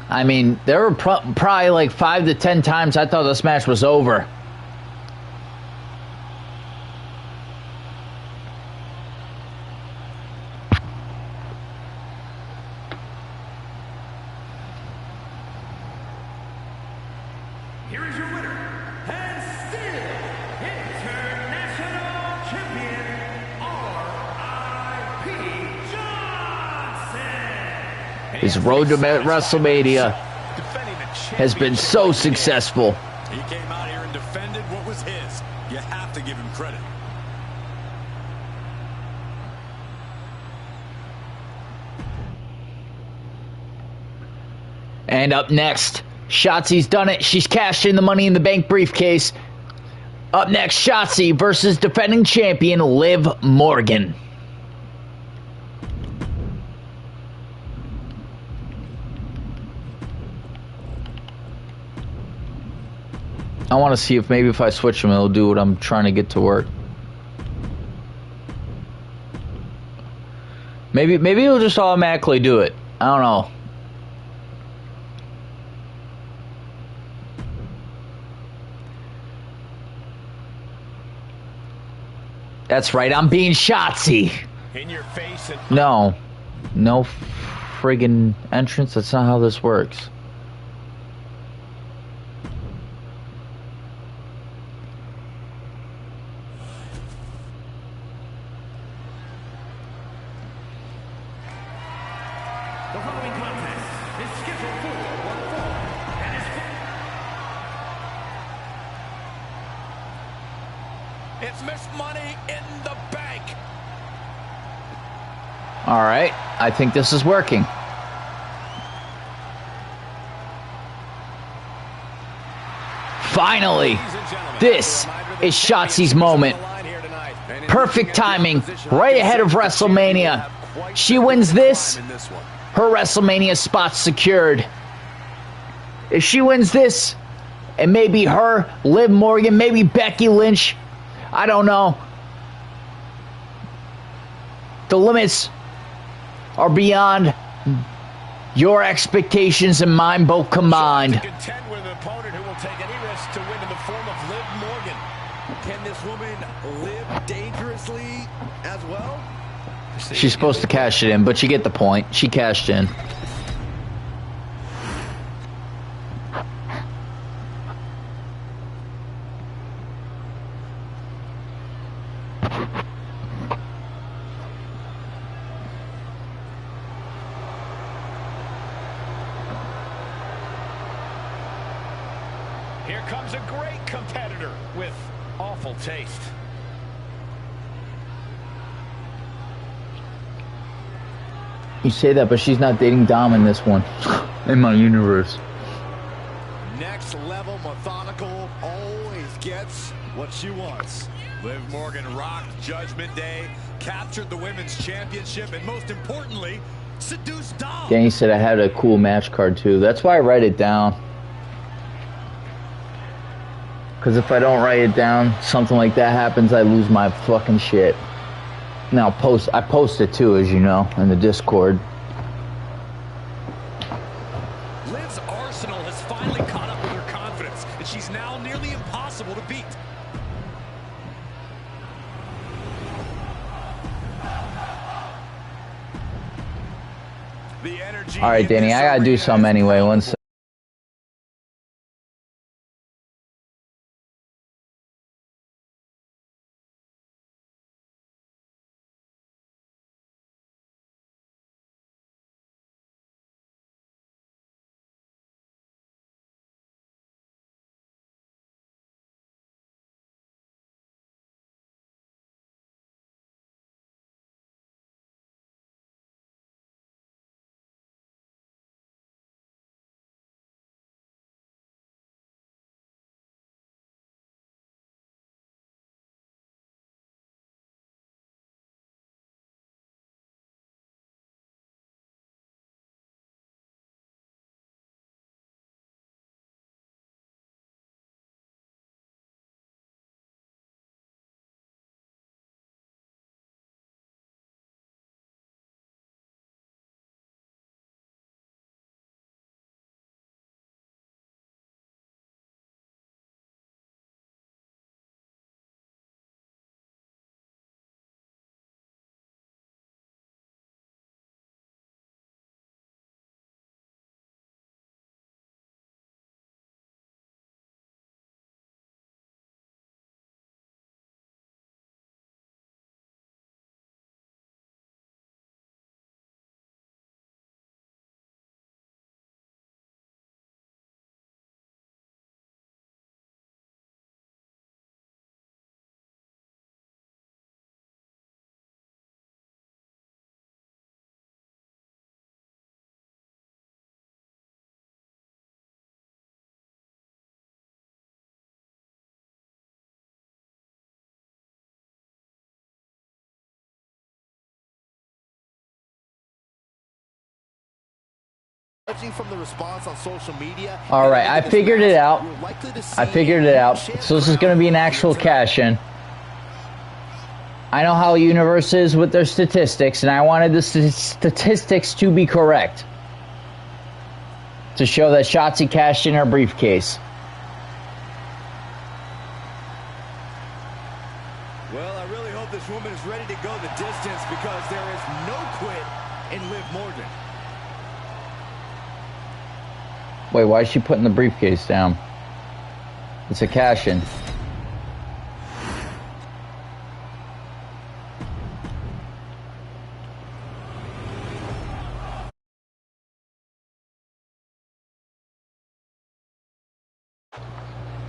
I mean, there were probably like 5 to 10 times I thought this match was over. Here is your winner, and still International Champion, R.I.P. Johnson. His road to WrestleMania has been so successful. He came out here and defended what was his. You have to give him credit. And up next, Shotzi's done it. She's cashed in the Money in the Bank briefcase. Up next, Shotzi versus defending champion Liv Morgan. I want to see if maybe if I switch them, it'll do what I'm trying to get to work. Maybe it'll just automatically do it. I don't know. That's right, I'm being Shotzi. In your face and No friggin' entrance. That's not how this works. The following contest is scheduled for one fall and is it's Miss Money in the Bank. All right, I think this is working. Finally, this is Shotzi's moment. Perfect timing, right ahead of WrestleMania. She wins this, her WrestleMania spot's secured. If she wins this, and maybe her, Liv Morgan, maybe Becky Lynch, I don't know. The limits are beyond your expectations and mine both combined. To contend with an opponent who will take any risk to win in the form of Liv Morgan. Can this woman live dangerously as well? She's supposed to cash it in, but you get the point. She cashed in. Here comes a great competitor with awful taste. You say that, but she's not dating Dom in this one. In my universe. Next level methodical, always gets what she wants. Liv Morgan rocked Judgment Day, captured the Women's Championship, and most importantly, seduced Dom. Danny said I had a cool match card too. That's why I write it down. Because if I don't write it down, something like that happens, I lose my fucking shit. Now I post it too, as you know, in the Discord. Liv's arsenal has finally caught up with her confidence, and she's now nearly impossible to beat. The energy. All right, Danny, I gotta do something anyway. One second. Judging from the response on social media. All right, I figured it out. I figured it out. So this is going to be an actual cash-in. I know how Universe is with their statistics, and I wanted the statistics to be correct. To show that Shotzi cashed in her briefcase. Well, I really hope this woman is ready to go the distance because there is no quit in Liv Morgan. Wait, why is she putting the briefcase down? It's a cash-in.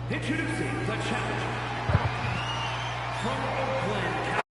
Introducing the challenger from Oakland,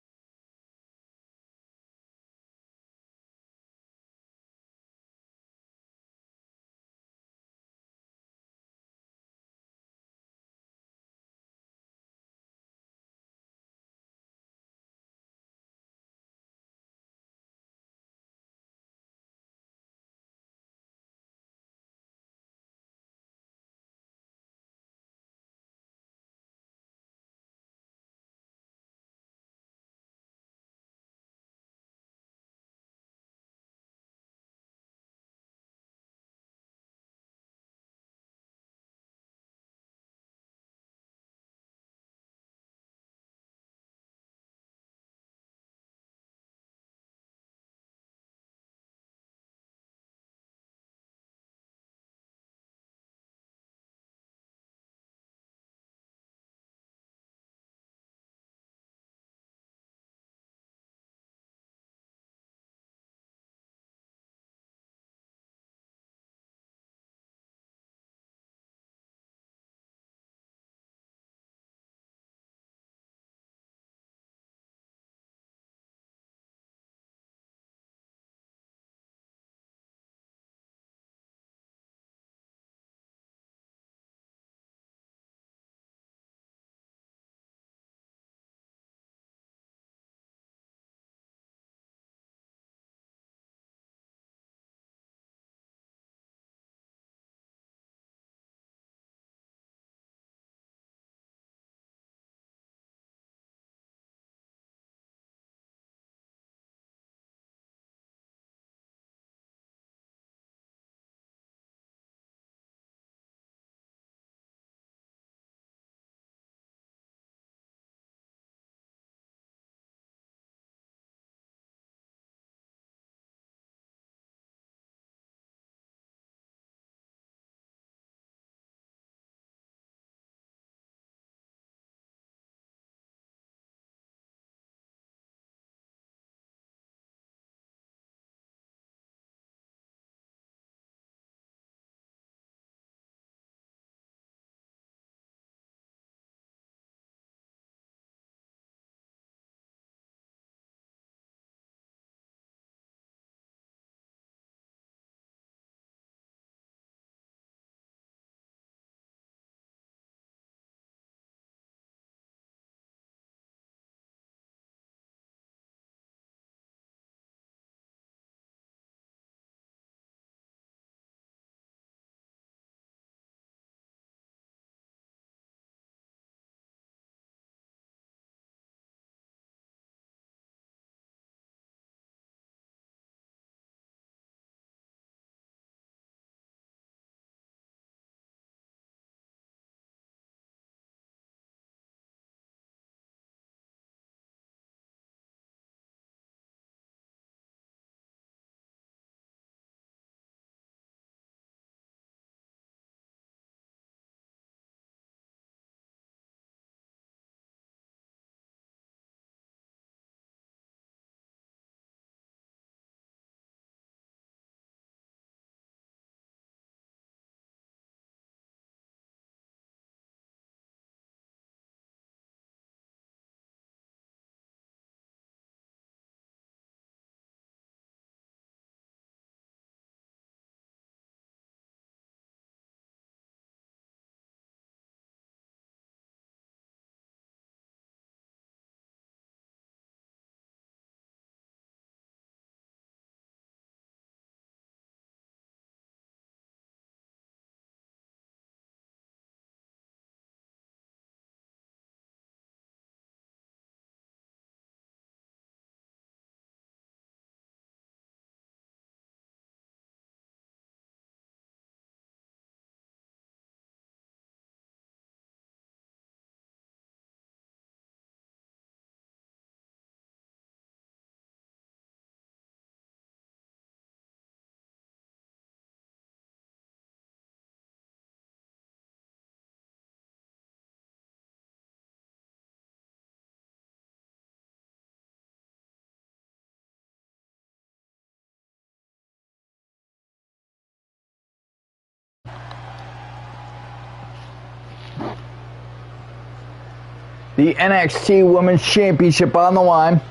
The NXT Women's Championship on the line.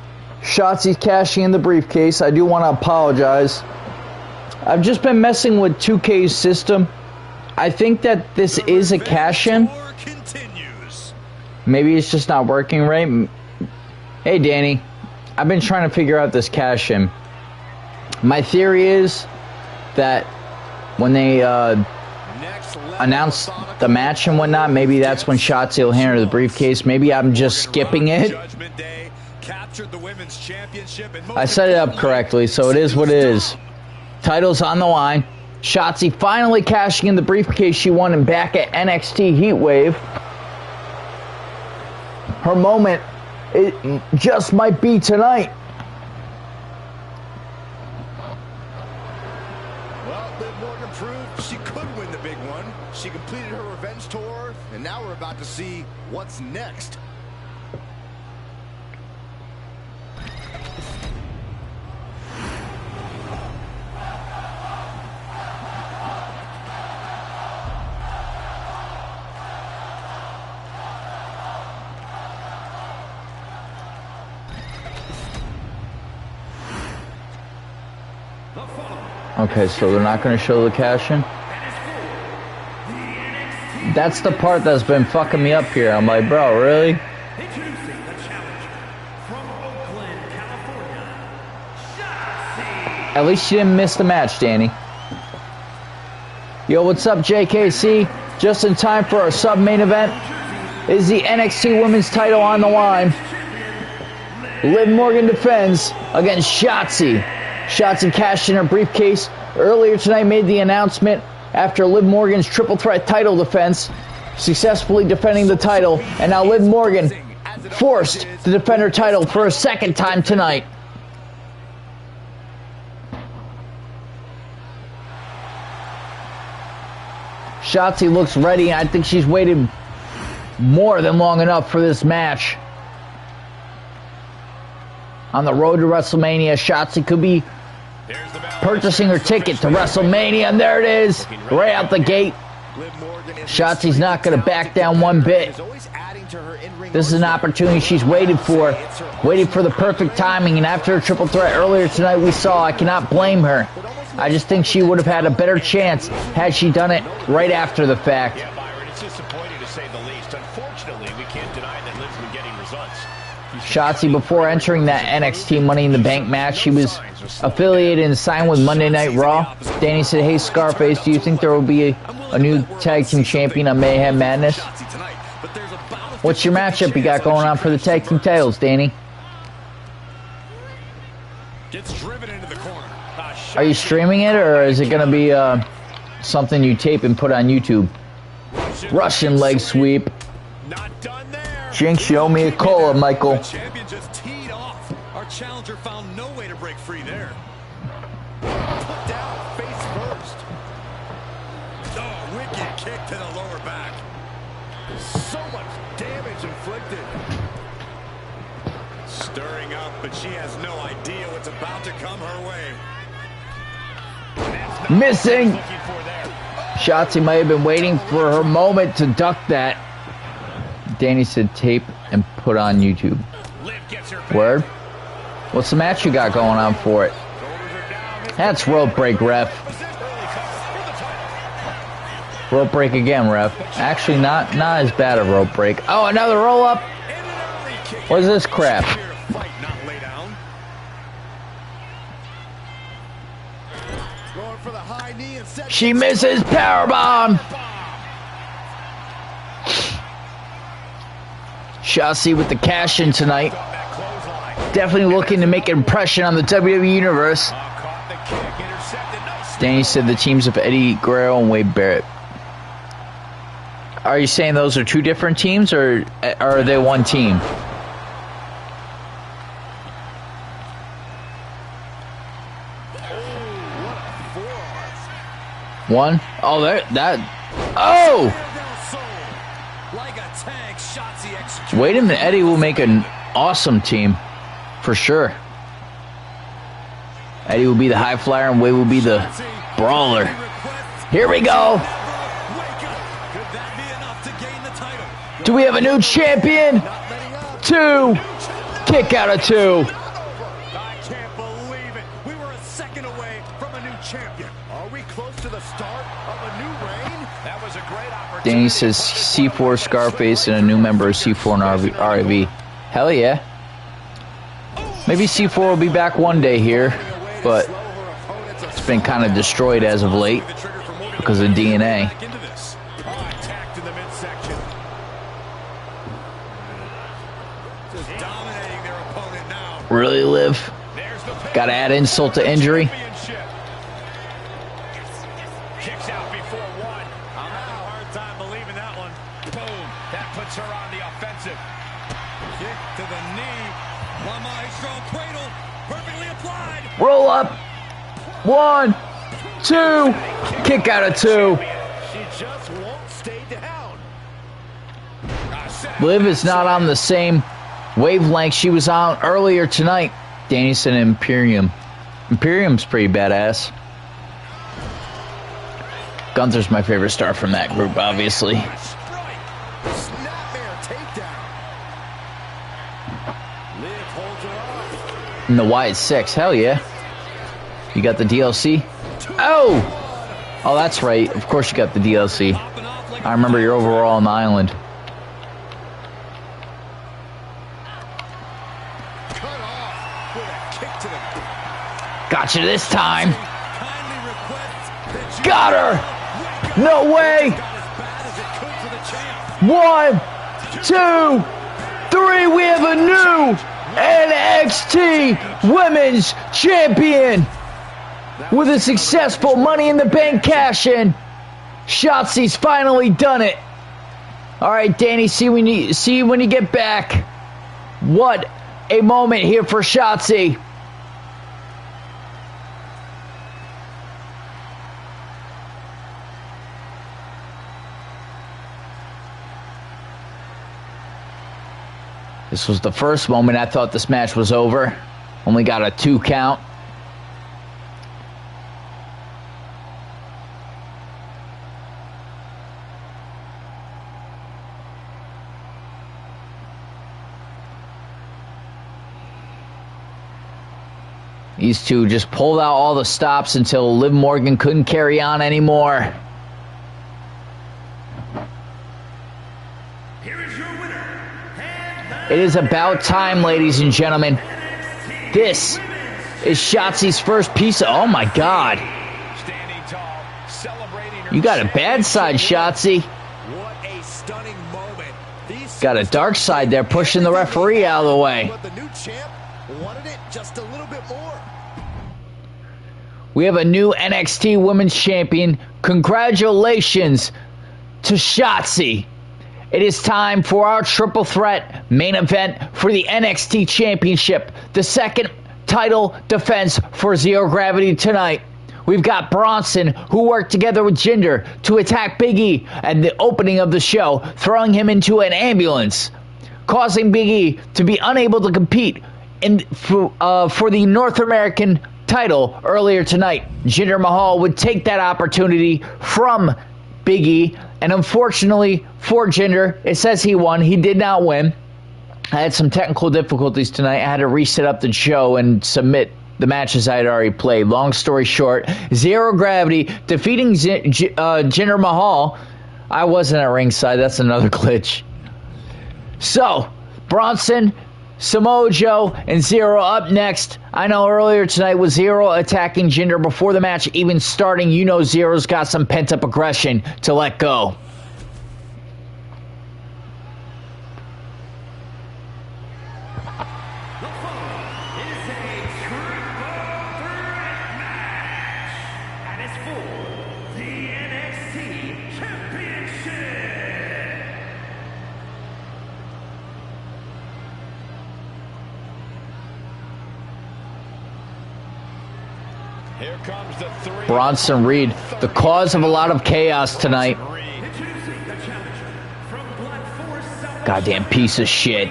Shotzi's cashing in the briefcase. I do want to apologize. I've just been messing with 2K's system. I think that this is a cash-in. Maybe it's just not working right. Hey, Danny. I've been trying to figure out this cash-in. My theory is that when they announce the match and whatnot, maybe that's when Shotzi will hand her the briefcase. Maybe I'm just skipping it. I set it up correctly, so it is what it is. Title's on the line. Shotzi finally cashing in the briefcase she won and back at NXT Heatwave. Her moment, it just might be tonight. Well, Liv Morgan proved she could win the big one. She completed her revenge tour, and now we're about to see what's next. Okay, so they're not going to show the cash-in? That's the part that's been fucking me up here. I'm like, bro, really? Introducing the challenger from Oakland, California, Shotzi. At least you didn't miss the match, Danny. Yo, what's up, JKC? Just in time for our sub-main event is the NXT Women's title on the line. Liv Morgan defends against Shotzi. Shotzi cashed in her briefcase earlier tonight, made the announcement after Liv Morgan's triple threat title defense, successfully defending the title, and now Liv Morgan forced to defend her title for a second time tonight. Shotzi looks ready. I think she's waited more than long enough for this match. On the road to WrestleMania, Shotzi could be purchasing her ticket to WrestleMania, and there it is, right out the gate. Shotzi's not going to back down one bit. This is an opportunity she's waited for the perfect timing, and after a triple threat earlier tonight we saw, I cannot blame her. I just think she would have had a better chance had she done it right after the fact. Yeah, Byron, it's disappointing to say the least. Unfortunately, we can't deny that Liv's been getting results. Shotzi, before entering that NXT Money in the Bank match, she was affiliated and signed with Monday Night Raw. Danny said, hey, Scarface, do you think there will be a new tag team champion on Mayhem Madness? What's your matchup you got going on for the tag team titles, Danny? Gets driven into the corner. Are you streaming it, or is it going to be something you tape and put on YouTube? Russian leg sweep. Not done there. Jinx, you owe me a cola, Michael. The champion just teed off. Our challenger found no way to break free there. Put down face first. Oh, wicked kick to the lower back. So much damage inflicted. Stirring up, but she has no idea what's about to come her way. Missing. Shotzi might have been waiting for her moment to duck that. Danny said tape and put on YouTube. Word? What's the match you got going on for it? That's rope break, ref. Rope break again, ref. Actually, not as bad a rope break. Oh, another roll up. What is this crap? She misses powerbomb. Shotzi with the cash in tonight. Definitely looking to make an impression on the WWE Universe. Danny said the teams of Eddie Guerrero and Wade Barrett. Are you saying those are two different teams, or are they one team? One? Oh, that. Oh! Wade and Eddie will make an awesome team. For sure. Eddie will be the high flyer and Wade will be the brawler. Here we go. Do we have a new champion? 2. Kick out of 2. I can't believe it. We were a second away from a new champion. Are we close to the start of a new reign? That was a great opportunity. Danny says C4 Scarface and a new member of C4 and RIV. Hell yeah. Maybe C4 will be back one day here, but it's been kind of destroyed as of late because of DNA. Attacked in the midsection. Just dominating their opponent now. Really, Liv? Gotta add insult to injury. Kicks out before 1. I'm having a hard time believing that one. Boom. That puts her on the offensive. Kick to the knee. One maestro cradle. Perfectly applied. Roll up. 1, 2. Kick out of 2. She just won't stay down. Liv is not on the same wavelength she was on earlier tonight. Danielson and Imperium. Imperium's pretty badass. Gunther's my favorite star from that group, obviously. Snapmare takedown. Liv holds her off. And the Wyatt 6, hell yeah. You got the DLC? Oh! Oh, that's right. Of course you got the DLC. I remember you're overall on the island. Cut off with a kick to the... Gotcha this time. Kindly request that you... Got her! No way! Got as bad as it could for the champ. 1, 2, 3. We have a new NXT Women's Champion with a successful Money in the Bank cash-in. Shotzi's finally done it. All right, Danny, see you when you get back. What a moment here for Shotzi. This was the first moment I thought this match was over. Only got a 2 count. These two just pulled out all the stops until Liv Morgan couldn't carry on anymore. It is about time, ladies and gentlemen. This is Shotzi's first piece of... Oh, my God. Standing tall, celebrating her. You got a bad side, Shotzi. What a stunning moment. These Got a dark side there, pushing the referee out of the way. But the new champ wanted it just a little bit more. We have a new NXT Women's Champion. Congratulations to Shotzi. It is time for our triple threat main event for the NXT Championship. The second title defense for Zero Gravity tonight. We've got Bronson, who worked together with Jinder to attack Big E at the opening of the show, throwing him into an ambulance, causing Big E to be unable to compete for the North American title earlier tonight. Jinder Mahal would take that opportunity from Big E, and unfortunately for Jinder, it says he won. He did not win. I had some technical difficulties tonight. I had to reset up the show and submit the matches I had already played. Long story short, Zero Gravity defeating Jinder Mahal. I wasn't at ringside. That's another glitch. So, Bronson, Samoa Joe, and Zero up next. I know earlier tonight was Zero attacking Jinder before the match even starting. You know Zero's got some pent-up aggression to let go. Here comes the 3. Bronson Reed, the cause of a lot of chaos tonight. Goddamn piece of shit.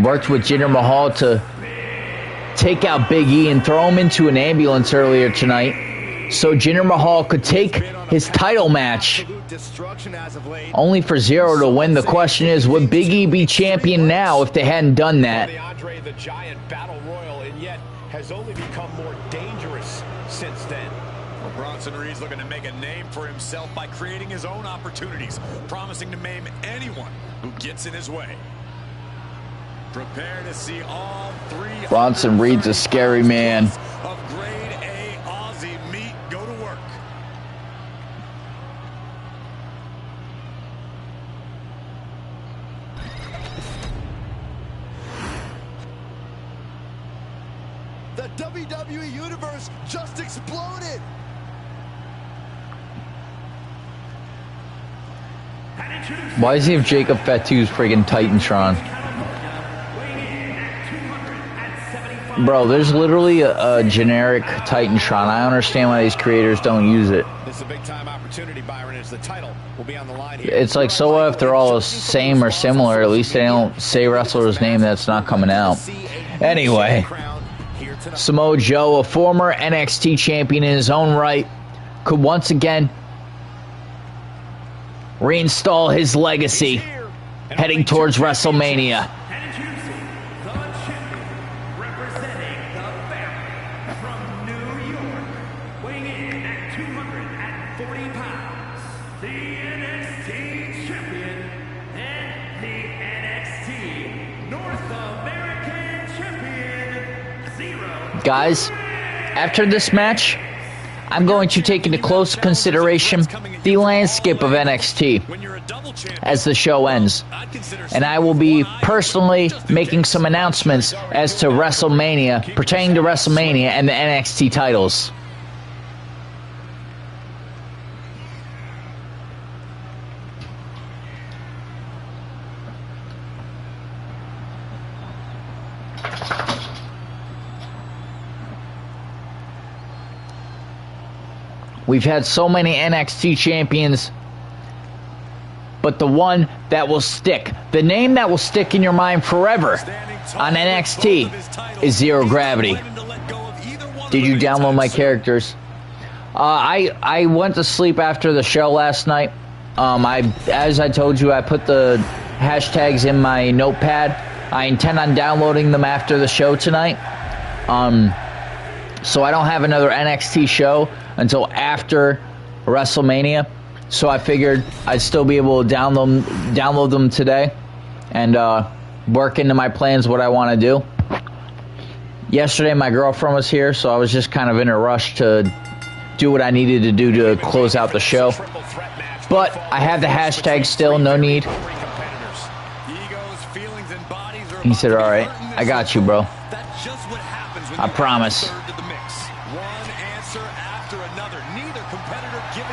Worked with Jinder Mahal to take out Big E and throw him into an ambulance earlier tonight so Jinder Mahal could take his title match destruction as of late. Only for Zero to win. The question is, would Big E be champion now if they hadn't done that? The Andre the Giant Battle Royal, and yet has only become more dangerous since then. Well, Bronson Reed's looking to make a name for himself by creating his own opportunities, promising to maim anyone who gets in his way. Prepare to see all three. Bronson Reed's a scary man. Of grade A Aussie meat go to work. The WWE Universe just exploded. Why does he have Jacob Fatu's friggin' Titantron? Bro, there's literally a generic Titantron. I understand why these creators don't use it. This is a big time opportunity, Byron, as the title will be on the line here. It's like, so what if they're all the same or similar? At least they don't say wrestler's name that's not coming out. Anyway, Samoa Joe, a former NXT champion in his own right, could once again reinstall his legacy heading towards WrestleMania. Guys, after this match, I'm going to take into close consideration the landscape of NXT as the show ends. And I will be personally making some announcements as to WrestleMania, pertaining to WrestleMania and the NXT titles. We've had so many NXT champions, but the one that will stick, the name that will stick in your mind forever on NXT is Zero Gravity. Did you download my characters? I went to sleep after the show last night. As I told you, I put the hashtags in my notepad. I intend on downloading them after the show tonight. So I don't have another NXT show until after WrestleMania. So I figured I'd still be able to download them today and work into my plans what I want to do. Yesterday my girlfriend was here, so I was just kind of in a rush to do what I needed to do to close out the show. But I have the hashtag still, no need. He said, all right, I got you, bro. I promise.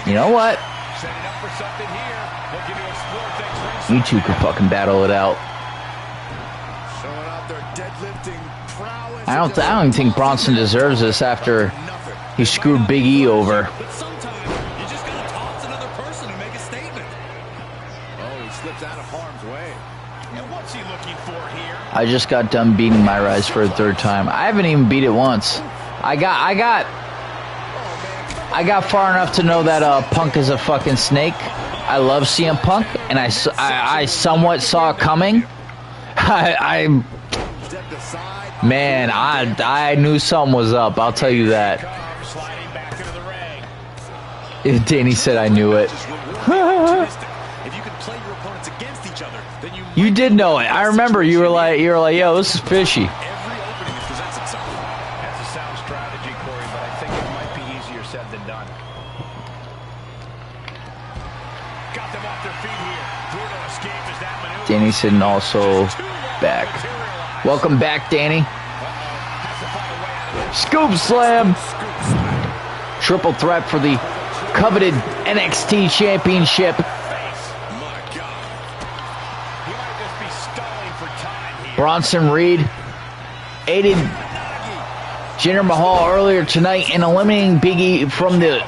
You know what? You two could fucking battle it out. I don't even think Bronson deserves this after he screwed Big E over. I just got done beating my Rise for a third time. I haven't even beat it once. I got far enough to know that Punk is a fucking snake. I love CM Punk, and I somewhat saw it coming. Man, I knew something was up. I'll tell you that. Danny said I knew it. You did know it. I remember you were like, yo, this is fishy. Danny sitting also back. Welcome back, Danny. Scoop slam. Triple threat for the coveted NXT Championship. Bronson Reed aided Jinder Mahal earlier tonight in eliminating Big E from the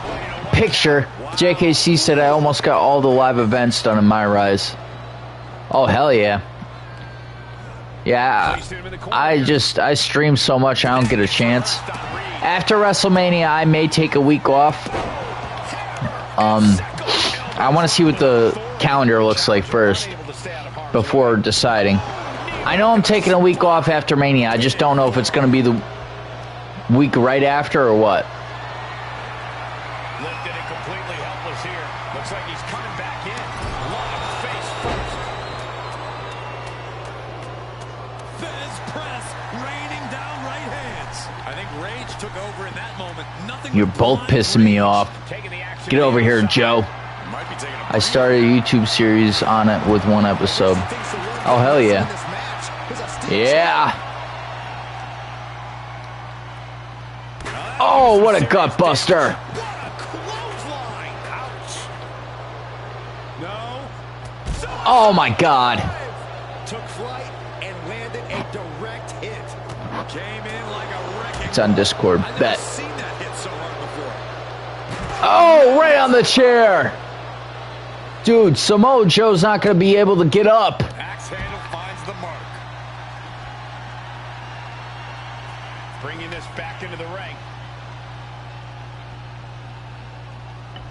picture. JKC said I almost got all the live events done in my Rise. Oh, hell yeah. Yeah, I stream so much I don't get a chance. After WrestleMania, I may take a week off. I want to see what the calendar looks like first before deciding. I know I'm taking a week off after Mania. I just don't know if it's going to be the week right after or what. Lifted and completely helpless here. Looks like he's coming back in. Long face first. Fez press, raining down right hands. I think rage took over in that moment. Nothing. You're both pissing me off. Get over here, Joe. I started a YouTube series on it with one episode. Oh, hell yeah. Yeah. Oh, what a gut buster. Oh, my God. Took flight and landed a direct hit. Came in like a wrecking. It's on Discord. Bet. Seen that hit so hard before. Oh, right on the chair. Dude, Samoa Joe's not going to be able to get up. Axe handle finds the mark. Bringing this back into the ring.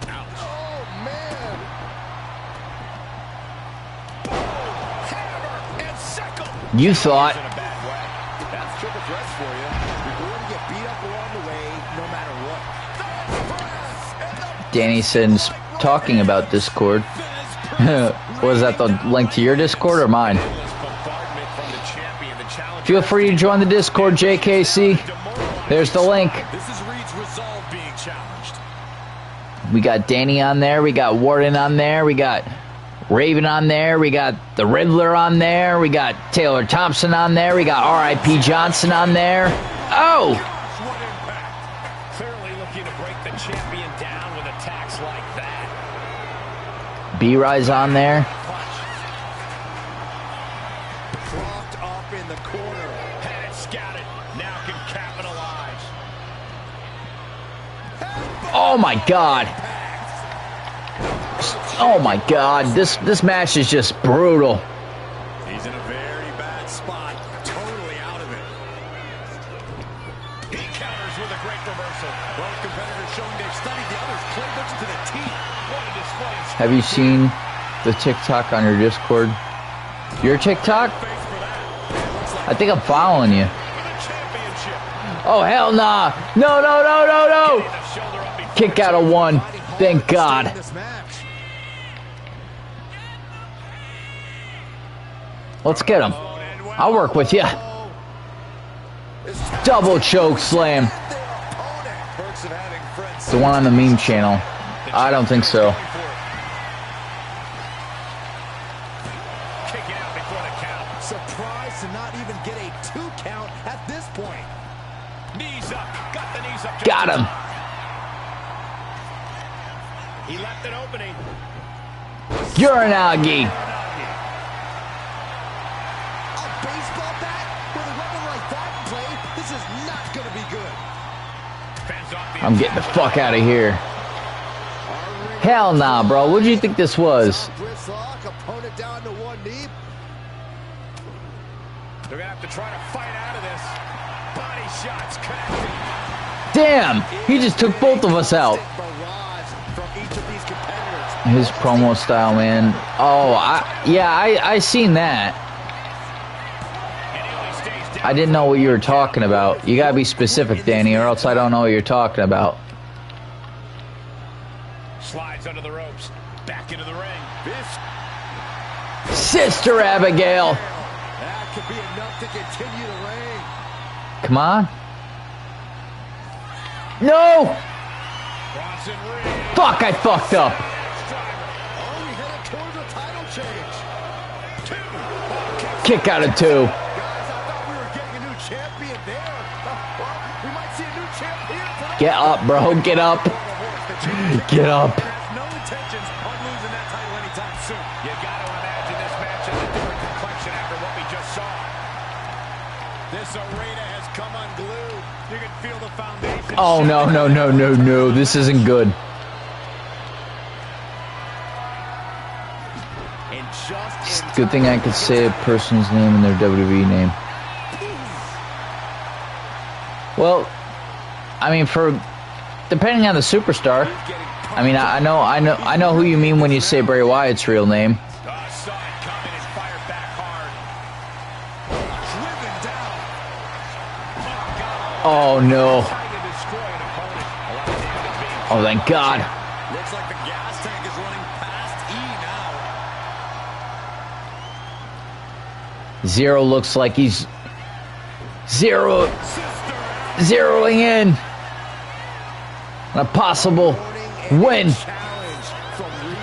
Ouch. Oh, man. Hammer and second. You thought. In a bad way. That's triple threats for you. You're going to get beat up along the way, no matter what. Danny Sin's talking about Discord. Was that the link to your Discord or mine? Feel free to join the Discord, JKC. There's the link. This is Reed's resolve being challenged. We got Danny on there. We got Warden on there. We got Raven on there. We got the Riddler on there. We got Taylor Thompson on there. We got R.I.P. Johnson on there. Oh! What impact. Clearly looking to break the champion down with attacks like that. B-Rise on there. Propped up in the corner. Had it scouted. Now can capitalize. Oh my God. Oh my God. This match is just brutal. He's in a very bad spot. Totally out of it. He counters with a great reversal. Both competitors showing they've studied the other's playbooks to the teeth. What a display of Have you seen the TikTok on your Discord? Your TikTok? I think I'm following you. Oh, hell nah. No, no, no, no, no. Kick out of one. Thank God. Let's get him. I'll work with you. Double choke slam. The one on the meme channel. I don't think so. Surprised to not even get a 2 count at this point. Knees up. Got the knees up. Got him. He left an opening. Uranagi. A baseball bat with a weapon like that in play. This is not going to be good. Fans off the I'm getting the fuck out of here. Hell nah, bro. What do you think this was? Wristlock, opponent down to one knee. They're going to have to try to fight out of this. Body shots connecting. Damn. He just took both of us out. Barrage from each of these competitors. His promo style, man. Oh, I seen that. And he only stays down. I didn't know what you were talking about. You gotta be specific, Danny, or else I don't know what you're talking about. Slides under the ropes. Back into the ring. Sister Abigail. That could be enough to continue the reign. Come on. No. Bronson Reed. Fuck, I fucked up. Oh, we headed towards a title change. Kick out of 2. Guys, I thought we were getting a new champion there. Well, we might see a new champion tonight. Get up, bro. Get up. Get up. No intentions on losing that title anytime soon. You got to imagine this match has a different complexion after what we just saw. This arena has come unglued. You can feel the foundation. Oh, no, no, no, no, no. This isn't good. And just It's a good thing I could say a person's name and their WWE name. Well, I mean, for depending on the superstar. I mean, I know who you mean when you say Bray Wyatt's real name. Saw it coming and fired back hard. Driven down. Oh no. Trying to destroy an opponent. A lot of damage being Oh, thank God. Looks like the gas tank is running past E now. Zero looks like he's zeroing in a possible win. Challenge from Reed.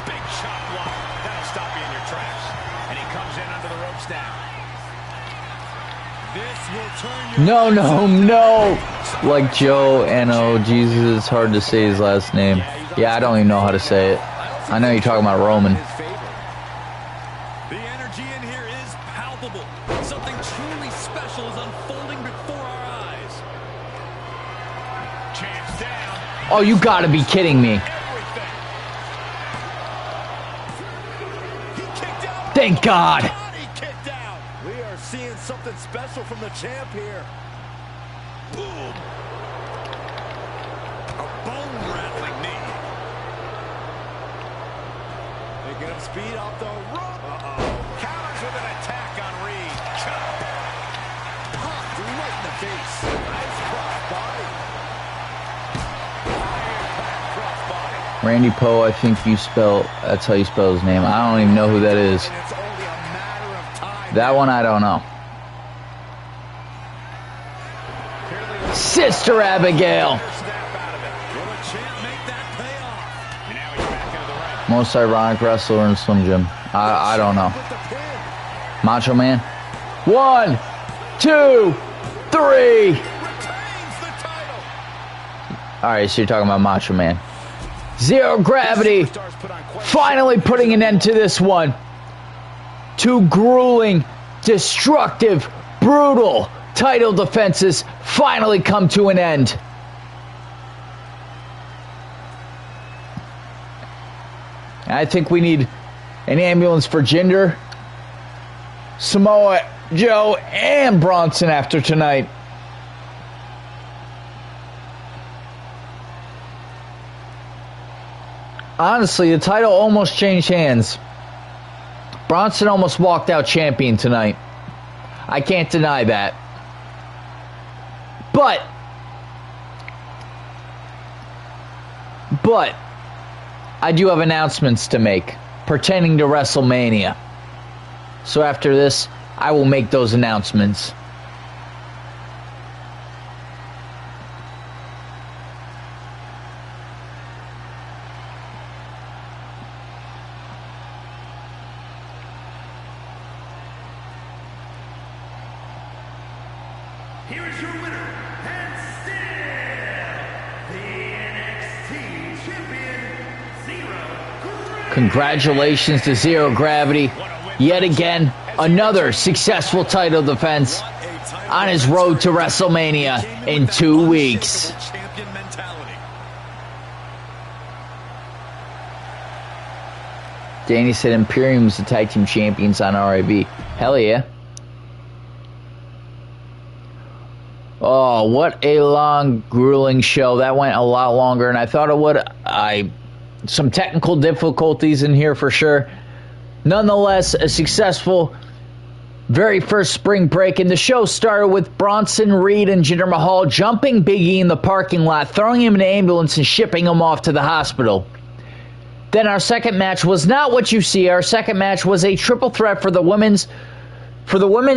big chop block. That'll stop you in your tracks. And he comes in under the ropes now. This will turn your No. Like Joe N.O. Jesus, it's hard to say his last name. Yeah, I don't even know how to say it. I know you're talking about Roman. The energy in here is palpable. Something truly special is unfolding before our eyes. Chance down. Oh, you gotta be kidding me. Everything. He kicked out. Thank God. Body kicked out. We are seeing something special from the champ here. Boom. A bone-rattling knee. Picking up speed off the rope. Counters with an attack on Reed. Chop. Pumped right in the face. Nice crossbody. Crossbody. Randy Poe, I think that's how you spell his name. I don't even know who that is. And it's only a matter of time. That one I don't know. Sister Abigail. Snap out of it. Will the champ make that pay off? And now he's back into the ring. Most ironic wrestler in Slim Jim. I don't know. With the pin. Macho Man. 1, 2, 3. Retains the title. Alright, so you're talking about Macho Man. Zero Gravity. Stars put on quite Finally putting an end to this one. 2 grueling, destructive, brutal title defenses finally come to an end. I think we need an ambulance for Jinder, Samoa Joe, and Bronson after tonight. Honestly, the title almost changed hands. Bronson almost walked out champion tonight. I can't deny that. But I do have announcements to make pertaining to WrestleMania. So after this, I will make those announcements. Here is your winner, and still the NXT champion, Zero Gravity. Congratulations to Zero Gravity. Yet again, another successful title defense on his road to WrestleMania in 2 weeks. Champion mentality. Danny said Imperium's the tag team champions on RIV. Hell yeah. Oh, what a long, grueling show. That went a lot longer than I thought it would. Some technical difficulties in here for sure. Nonetheless, a successful very first spring break. And the show started with Bronson Reed and Jinder Mahal jumping Big E in the parking lot, throwing him in an ambulance and shipping him off to the hospital. Then our second match was not what you see. Our second match was a triple threat for the women's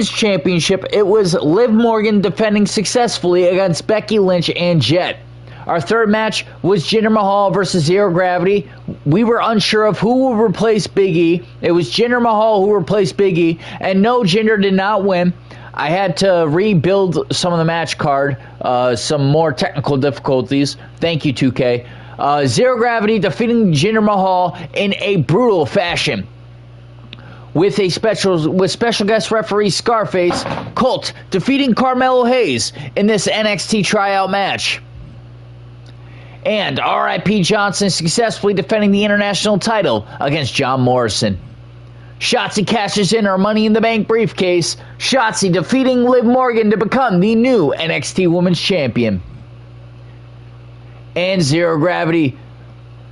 championship. It was Liv Morgan defending successfully against Becky Lynch and Jet. Our third match was Jinder Mahal versus Zero Gravity. We were unsure of who would replace Big E. It was Jinder Mahal who replaced Big E. And no, Jinder did not win. I had to rebuild some of the match card. Some more technical difficulties. Thank you, 2K. Zero Gravity defeating Jinder Mahal in a brutal fashion. With special guest referee Scarface, Colt defeating Carmelo Hayes in this NXT tryout match. And R.I.P. Johnson successfully defending the international title against John Morrison. Shotzi cashes in her Money in the Bank briefcase. Shotzi defeating Liv Morgan to become the new NXT Women's Champion. And Zero Gravity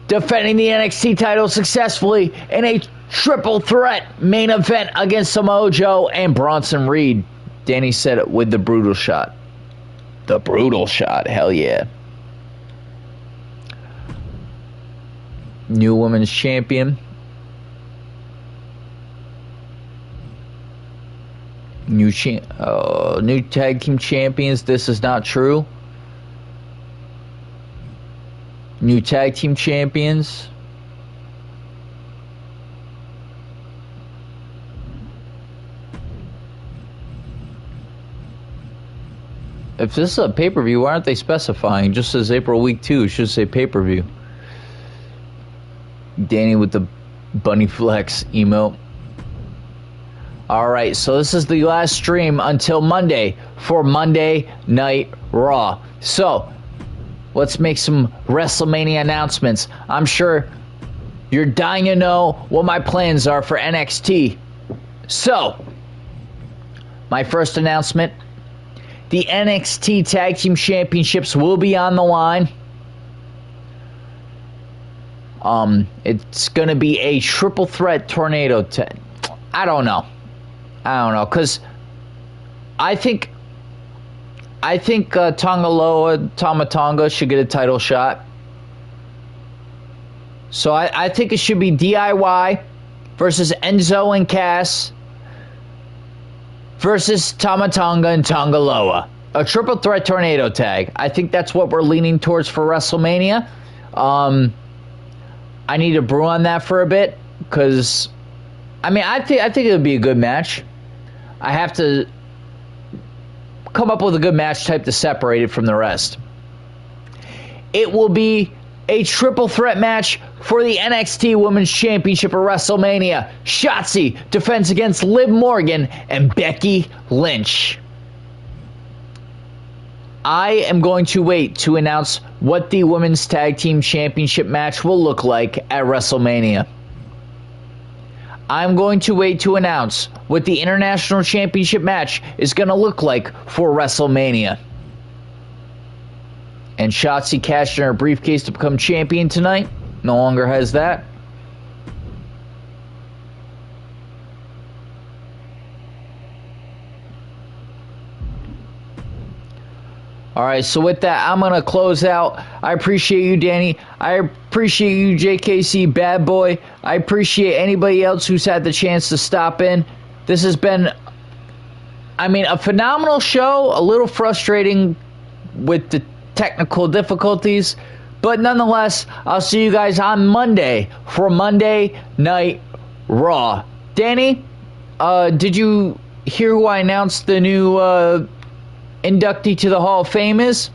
defending the NXT title successfully in a triple threat main event against Samoa Joe and Bronson Reed. Danny said it with the brutal shot. The brutal shot, hell yeah. New Women's Champion. New Tag Team Champions. This is not true. New Tag Team Champions. If this is a pay-per-view, why aren't they specifying? Just says April Week 2. It should say pay-per-view. Danny with the bunny flex emote. Alright, so this is the last stream until Monday for Monday Night Raw. So, let's make some WrestleMania announcements. I'm sure you're dying to know what my plans are for NXT. So, my first announcement, the NXT Tag Team Championships will be on the line. It's going to be a triple threat tornado. I don't know, because I think Tama Tonga should get a title shot. So I think it should be DIY versus Enzo and Cass versus Tama Tonga and Tonga Loa. A triple threat tornado tag. I think that's what we're leaning towards for WrestleMania. I need to brew on that for a bit, because I think it would be a good match. I have to come up with a good match type to separate it from the rest. It will be a triple threat match for the NXT Women's Championship at WrestleMania. Shotzi defends against Liv Morgan and Becky Lynch. I am going to wait to announce what the Women's Tag Team Championship match will look like at WrestleMania. I'm going to wait to announce what the International Championship match is going to look like for WrestleMania. And Shotzi cashed in her briefcase to become champion tonight. No longer has that. Alright, so with that, I'm going to close out. I appreciate you, Danny. I appreciate you, JKC Bad Boy. I appreciate anybody else who's had the chance to stop in. This has been, a phenomenal show. A little frustrating with the technical difficulties. But nonetheless, I'll see you guys on Monday for Monday Night Raw. Danny, did you hear who I announced the new inductee to the Hall of Fame is?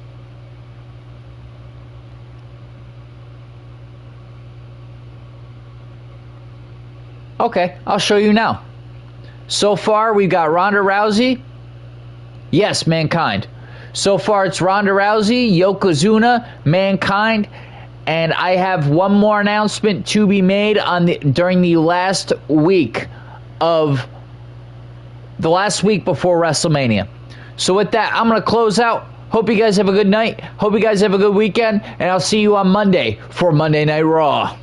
Okay, I'll show you now. So far, we've got Ronda Rousey. Yes, Mankind. So far, it's Ronda Rousey, Yokozuna, Mankind, and I have one more announcement to be made during the last week before WrestleMania. So with that, I'm going to close out. Hope you guys have a good night. Hope you guys have a good weekend. And I'll see you on Monday for Monday Night Raw.